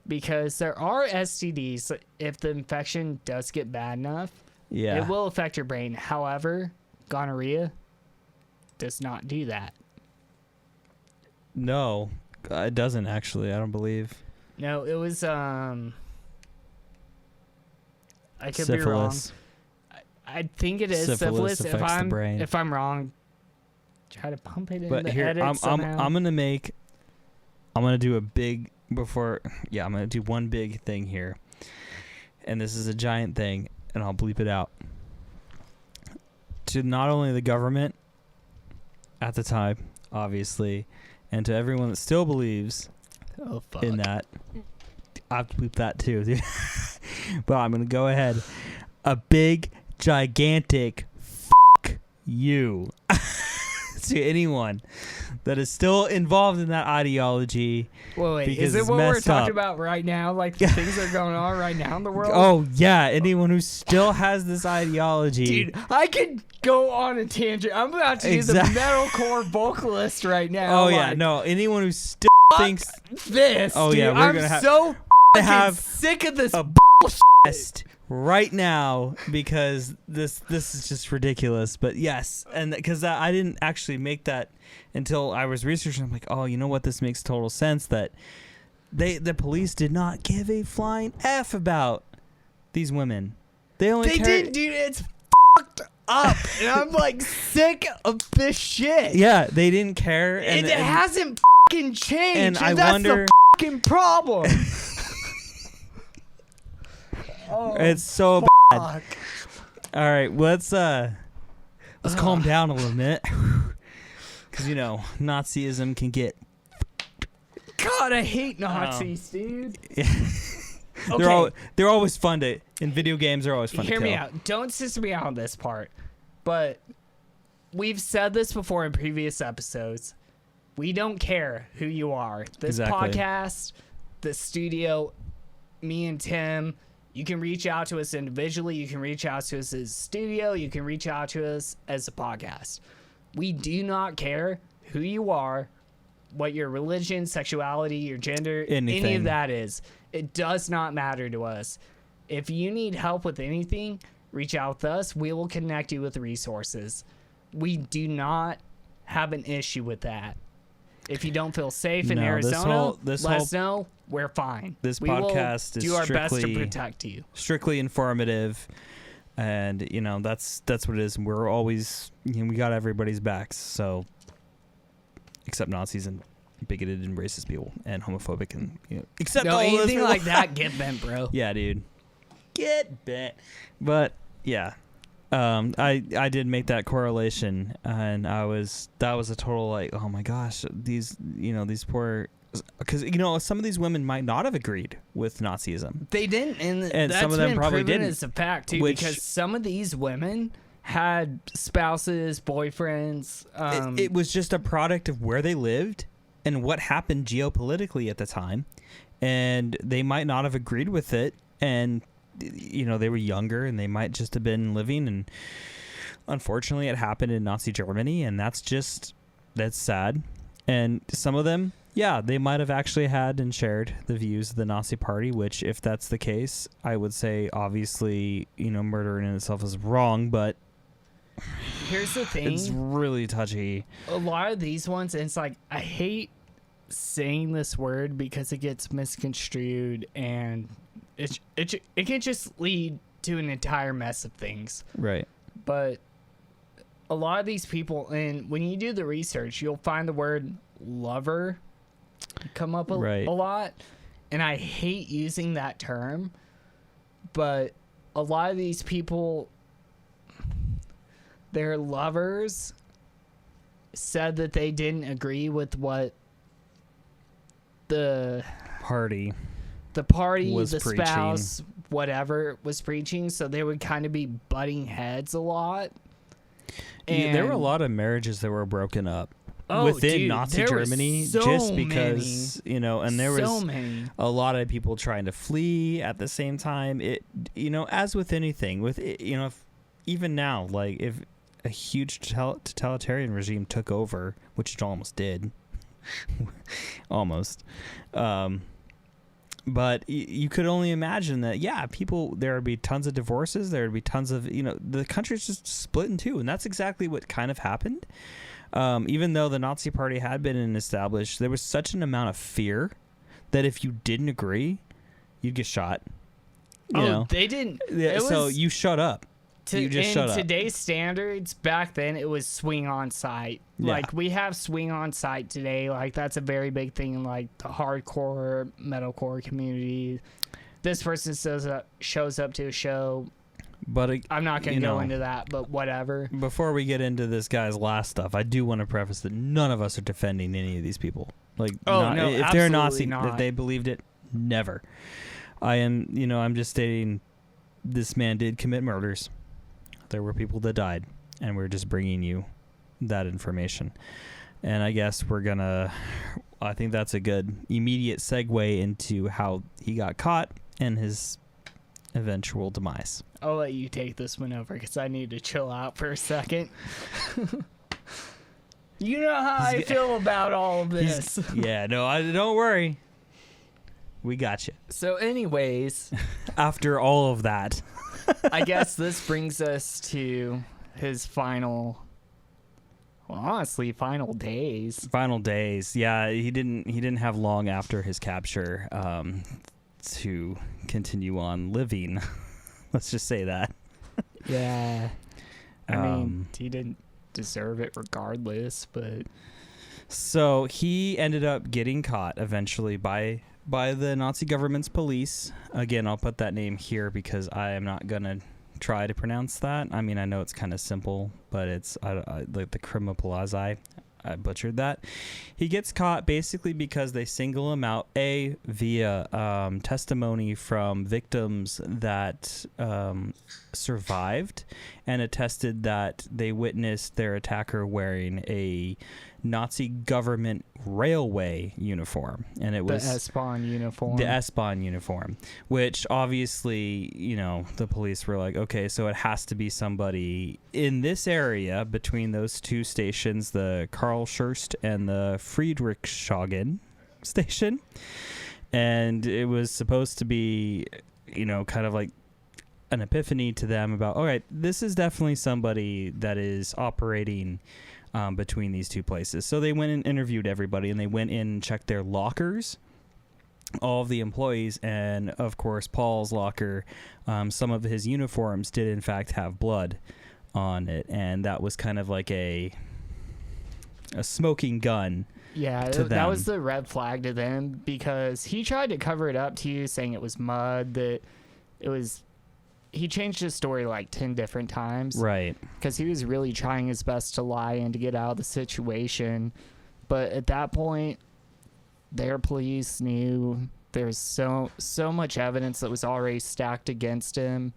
A: Because there are STDs, if the infection does get bad enough, it will affect your brain. However, gonorrhea does not do that.
B: No, it doesn't actually, I don't believe.
A: No, it was I could
B: syphilis.
A: Be wrong. I think it is syphilis. If I'm wrong, try to pump it in the edit somehow.
B: I'm gonna do a big I'm gonna do one big thing here, and this is a giant thing, and I'll bleep it out. To not only the government at the time, obviously, and to everyone that still believes in that, I have to bleep that too. But I'm gonna go ahead. A big, gigantic you to anyone that is still involved in that ideology.
A: Wait, is it what we're talking about right now? Like the things that are going on right now in the world?
B: Oh yeah, anyone who still has this ideology.
A: Dude, I could go on a tangent. I'm about to use a metalcore vocalist right now.
B: Oh yeah, no, anyone who still thinks
A: this.
B: Oh
A: dude,
B: yeah,
A: I'm so
B: have
A: sick of this
B: a test right now because this is just ridiculous. But yes, and because I didn't actually make that until I was researching. I'm like, oh, you know what? This makes total sense that the police did not give a flying F about these women. They
A: didn't, dude. It's fucked up, and I'm like sick of this shit.
B: Yeah, they didn't care, and
A: it hasn't fucking changed.
B: And I
A: that's
B: wonder,
A: the fucking problem. Oh,
B: it's so bad. All right, let's calm down a little bit, because Nazism can get.
A: God, I hate Nazis, dude.
B: Okay. They're always fun to in video games. They're always fun to kill.
A: Hear me out. Don't sister me out on this part, but we've said this before in previous episodes. We don't care who you are. This podcast, the studio, me and Tim. You can reach out to us individually. You can reach out to us as a studio. You can reach out to us as a podcast. We do not care who you are, what your religion, sexuality, your gender, any of that is. It does not matter to us. If you need help with anything, reach out to us. We will connect you with resources. We do not have an issue with that. If you don't feel safe in Arizona, let us know. We're fine.
B: This
A: we
B: podcast
A: will
B: is
A: do our best to protect you.
B: Strictly informative, and that's what it is. We're always we got everybody's backs. So, except Nazis and bigoted and racist people and homophobic and except all
A: anything
B: those
A: like that, get bent, bro.
B: Yeah, dude, get bent. But yeah. I did make that correlation, and that was a total like, oh my gosh, these poor, because some of these women might not have agreed with Nazism.
A: They didn't, and that's
B: some of them probably didn't.
A: As a fact too, because some of these women had spouses, boyfriends.
B: It was just a product of where they lived and what happened geopolitically at the time, and they might not have agreed with it, and they were younger and they might just have been living, and unfortunately it happened in Nazi Germany, and that's sad. And some of them, they might have actually had and shared the views of the Nazi party, which if that's the case, I would say obviously, murder in itself is wrong, but
A: here's the thing.
B: It's really touchy.
A: A lot of these ones, and it's like, I hate saying this word because it gets misconstrued, and it can just lead to an entire mess of things.
B: Right.
A: But a lot of these people, and when you do the research, you'll find the word lover come up a lot. And I hate using that term, but a lot of these people, their lovers said that they didn't agree with what the party, the spouse, whatever, was preaching, so they would kind of be butting heads a lot. And
B: there were a lot of marriages that were broken up within Nazi Germany, just because and there was a lot of people trying to flee at the same time. It as with anything, if even now, like if a huge totalitarian regime took over, which it almost did, almost. But you could only imagine that, there would be tons of divorces. There would be tons of, the country's just split in two. And that's exactly what kind of happened. Even though the Nazi party had been established, there was such an amount of fear that if you didn't agree, you'd get shot.
A: They didn't.
B: So you shut up. You just shut up.
A: In today's standards, back then it was swing on site.
B: Yeah.
A: Like we have swing on site today. Like that's a very big thing in like the hardcore metalcore community. This person shows up to a show.
B: But
A: I'm not going to go into that, but whatever.
B: Before we get into this guy's last stuff, I do want to preface that none of us are defending any of these people. Like,
A: no,
B: if they're Nazi,
A: not.
B: if they believed it, never. I'm just stating this man did commit murders. There were people that died, and we're just bringing you that information. And I guess I think that's a good immediate segue into how he got caught and his eventual demise.
A: I'll let you take this one over because I need to chill out for a second. You know how I feel about all of this.
B: Don't worry. We got you.
A: So anyways,
B: After all of that.
A: I guess this brings us to his final, well, honestly, final days.
B: Final days. Yeah, he didn't have long after his capture to continue on living. Let's just say that.
A: Yeah. I mean, he didn't deserve it regardless, but
B: so he ended up getting caught eventually by the Nazi government's police. Again, I'll put that name here because I am not going to try to pronounce that. I mean, I know it's kind of simple, but it's like the Krima Palazi. I butchered that. He gets caught basically because they single him out via testimony from victims that survived and attested that they witnessed their attacker wearing a Nazi government railway uniform, and it was
A: the S-Bahn uniform.
B: The S-Bahn uniform, which obviously, the police were like, okay, so it has to be somebody in this area between those two stations, the Karlshurst and the Friedrichshagen station, and it was supposed to be, kind of like an epiphany to them about, all right, this is definitely somebody that is operating between these two places. So they went and interviewed everybody, and they went in and checked their lockers, all of the employees, and of course Paul's locker. Some of his uniforms did in fact have blood on it, and that was kind of like a smoking gun.
A: Yeah, that was the red flag to them, because he tried to cover it up to you, saying it was mud, that it was. He changed his story like 10 different times.
B: Right.
A: Because he was really trying his best to lie and to get out of the situation. But at that point, their police knew there's so much evidence that was already stacked against him.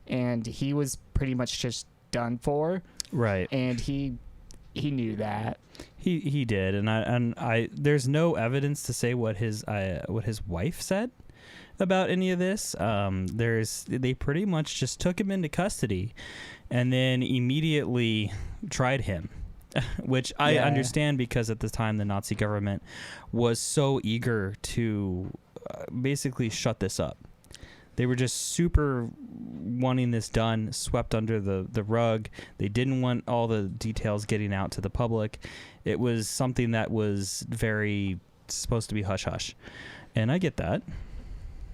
A: And he was pretty much just done for.
B: Right.
A: And he knew that.
B: He did. And I there's no evidence to say what his wife said about any of this. They pretty much just took him into custody and then immediately tried him, which I understand, because at the time the Nazi government was so eager to basically shut this up. They were just super wanting this done, swept under the rug. They didn't want all the details getting out to the public. It was something that was very supposed to be hush-hush. And I get that.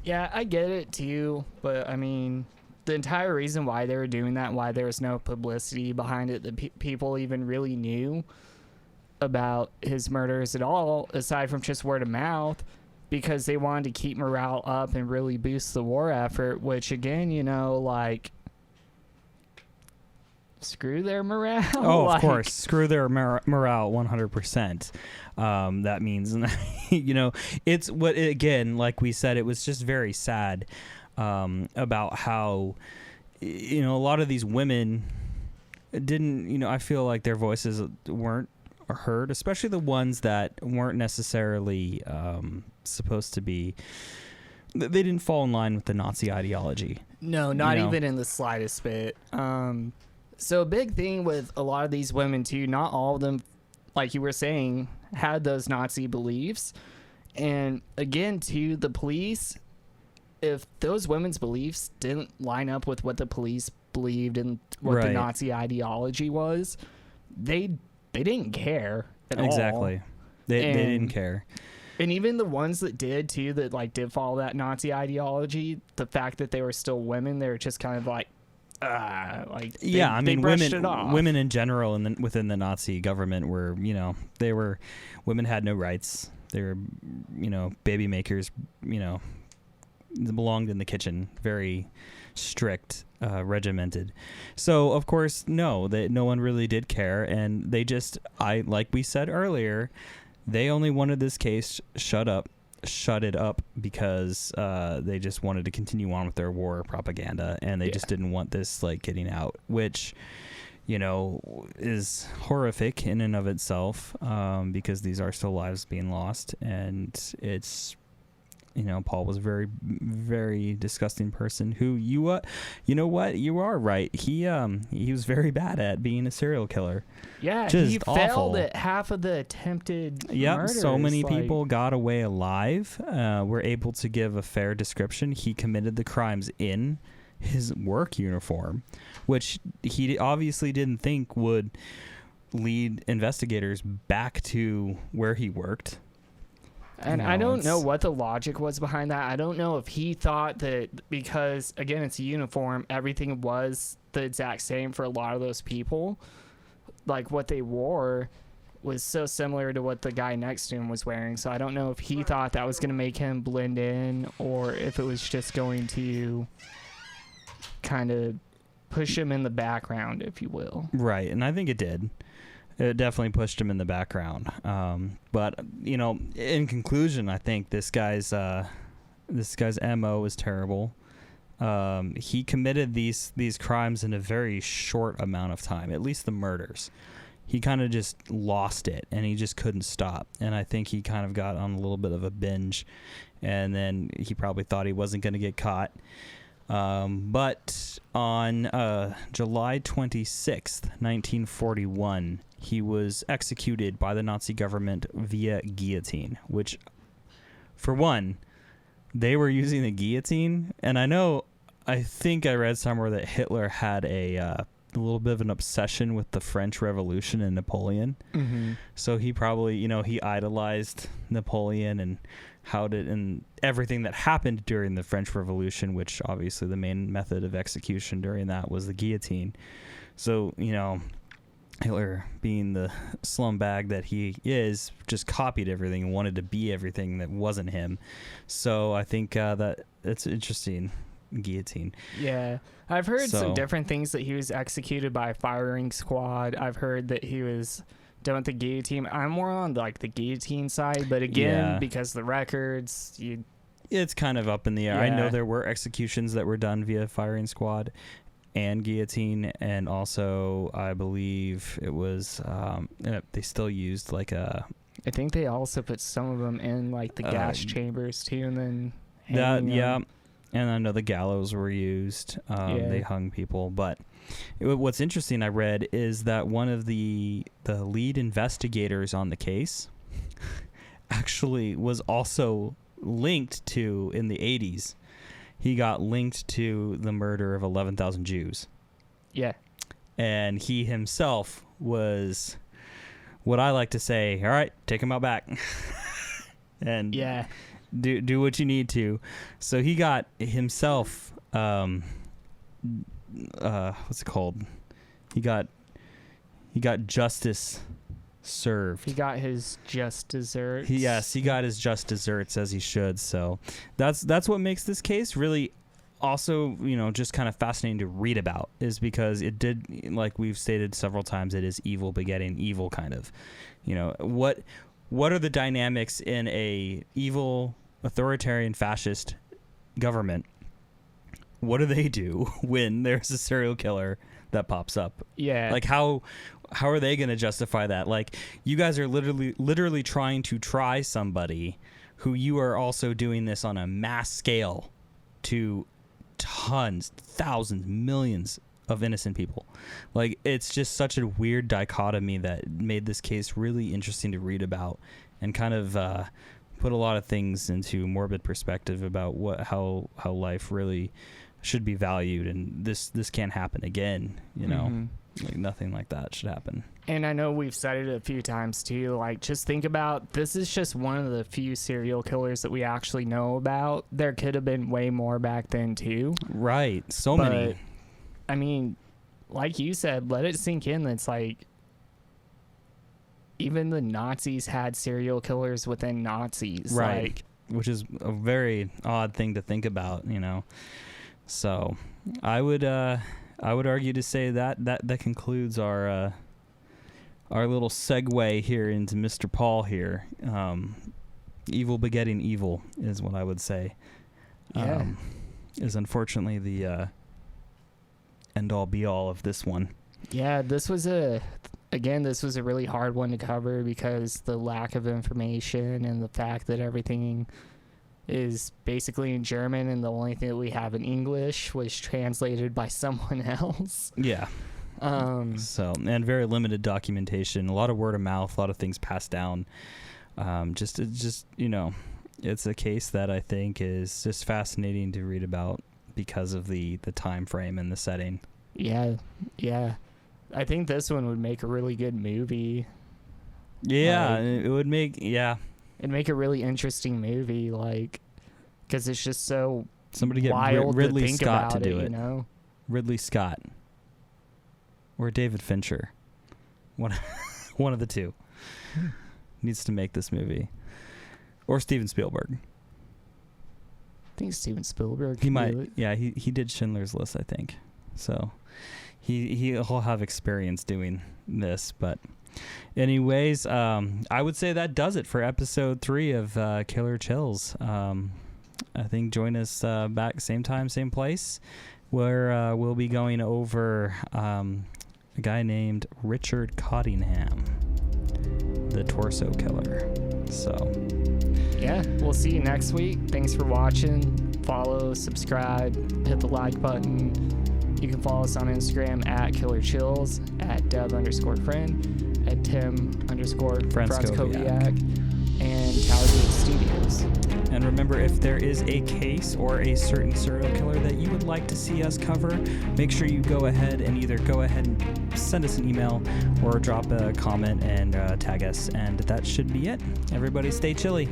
A: Yeah, I get it too, but I mean, the entire reason why they were doing that, why there was no publicity behind it, that people even really knew about his murders at all, aside from just word of mouth, because they wanted to keep morale up and really boost the war effort, which again, like, screw their morale.
B: Oh, of course. Screw their morale 100%. That means, it's what, again, like we said, it was just very sad about how, a lot of these women didn't, I feel like their voices weren't heard, especially the ones that weren't necessarily supposed to be, they didn't fall in line with the Nazi ideology.
A: No, not even in the slightest bit. So a big thing with a lot of these women too, not all of them, like you were saying, had those Nazi beliefs. And again, to the police, if those women's beliefs didn't line up with what the police believed and what the Nazi ideology was, they didn't care at all.
B: Exactly. They didn't care.
A: And even the ones that did too, that like did follow that Nazi ideology, the fact that they were still women, they were just kind of like, women in general within the Nazi government were, women had no rights. They were, baby makers, they belonged in the kitchen, very strict, regimented. So of course, no one really did care. And they just, like we said earlier, they only wanted this case shut it up because they just wanted to continue on with their war propaganda, and they just didn't want this like getting out, which is horrific in and of itself, because these are still lives being lost, and it's
B: Paul was a very, very disgusting person who you know what? You are right. He was very bad at being a serial killer.
A: Yeah,
B: Just
A: he
B: awful.
A: failed at half of the attempted murders.
B: So many people got away alive. Were able to give a fair description. He committed the crimes in his work uniform, which he obviously didn't think would lead investigators back to where he worked.
A: And I don't know what the logic was behind that. I don't know if he thought that because, again, it's a uniform, everything was the exact same for a lot of those people. Like, what they wore was so similar to what the guy next to him was wearing. So I don't know if he thought that was going to make him blend in or if it was just going to kind of push him in the background, if you will.
B: Right, and I think it did. It definitely pushed him in the background. But in conclusion, I think this guy's MO is terrible. He committed these crimes in a very short amount of time, at least the murders. He kind of just lost it, and he just couldn't stop. And I think he kind of got on a little bit of a binge, and then he probably thought he wasn't going to get caught. But on July 26th, 1941, he was executed by the Nazi government via guillotine, which, for one, they were using the guillotine. And I think I read somewhere that Hitler had a little bit of an obsession with the French Revolution and Napoleon. Mm-hmm. So he probably, he idolized Napoleon and and everything that happened during the French Revolution, which obviously the main method of execution during that was the guillotine. So, Hitler, being the slumbag that he is, just copied everything and wanted to be everything that wasn't him. So I think that it's interesting. Guillotine.
A: Yeah. I've heard some different things, that he was executed by a firing squad. I've heard that he was done with the guillotine. I'm more on the guillotine side, but again, because the records,
B: it's kind of up in the air.
A: Yeah.
B: I know there were executions that were done via firing squad and guillotine, and also I believe it was they still used
A: I think they also put some of them in the gas chambers too, and then and I know the gallows were used. They hung people. But what's interesting, I read, is that one of the lead investigators on the case actually was also linked to, in the 80s, he got linked to the murder of 11,000 Jews. Yeah.
B: And he himself was, what I like to say, all right, take him out back. And
A: yeah.
B: Do what you need to. So he got himself what's it called? He got justice served.
A: He got his just desserts.
B: Yes, he got his just desserts, as he should. So that's what makes this case really also, just kind of fascinating to read about, is because it did, like we've stated several times, it is evil begetting evil, kind of. What are the dynamics in a evil, authoritarian, fascist government? What do they do when there's a serial killer that pops up?
A: Yeah.
B: How are they going to justify that? You guys are literally trying to try somebody who you are also doing this on a mass scale to tons, thousands, millions of innocent people. It's just such a weird dichotomy that made this case really interesting to read about, and kind of put a lot of things into morbid perspective about how life really should be valued, and this can't happen again. Nothing like that should happen.
A: And I know we've said it a few times too, just think about, this is just one of the few serial killers that we actually know about. There could have been way more back then too.
B: Right. So many.
A: I mean, like you said, let it sink in. It's even the Nazis had serial killers within Nazis.
B: Right. Which is a very odd thing to think about, So I would argue to say that concludes our little segue here into Mr. Paul here. Evil begetting evil is what I would say.
A: Yeah.
B: Is unfortunately the end all be all of this one.
A: Yeah, this was a really hard one to cover because the lack of information and the fact that everything is basically in German, and the only thing that we have in English was translated by someone else.
B: Yeah. So, and very limited documentation, a lot of word of mouth, a lot of things passed down. Just you know, it's a case that I think is just fascinating to read about because of the time frame and the setting.
A: Yeah. I think this one would make a really good movie.
B: Yeah,
A: Like,
B: it would make, yeah.
A: It'd make a really interesting movie, like, because it's just so
B: Somebody get
A: wild
B: Ridley
A: to think
B: Scott
A: about
B: to do
A: it,
B: it.
A: you know?
B: Ridley Scott. Or David Fincher. One of the two needs to make this movie. Or Steven Spielberg.
A: I think Steven Spielberg.
B: He
A: could
B: might.
A: do it.
B: Yeah, he did Schindler's List, I think. So he'll have experience doing this. But anyways, I would say that does it for episode 3 of Killer Chills. I think join us back same time, same place, where we'll be going over a guy named Richard Cottingham, the torso killer. So
A: Yeah, we'll see you next week. Thanks for watching. Follow, subscribe, hit the like button. You can follow us on Instagram at Killer Chills, at Dub_friend, at Tim_Franskowiak, and Cowardgate Studios.
B: And remember, if there is a case or a certain serial killer that you would like to see us cover, make sure you go ahead and send us an email or drop a comment and tag us. And that should be it. Everybody stay chilly.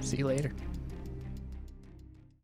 A: See you later.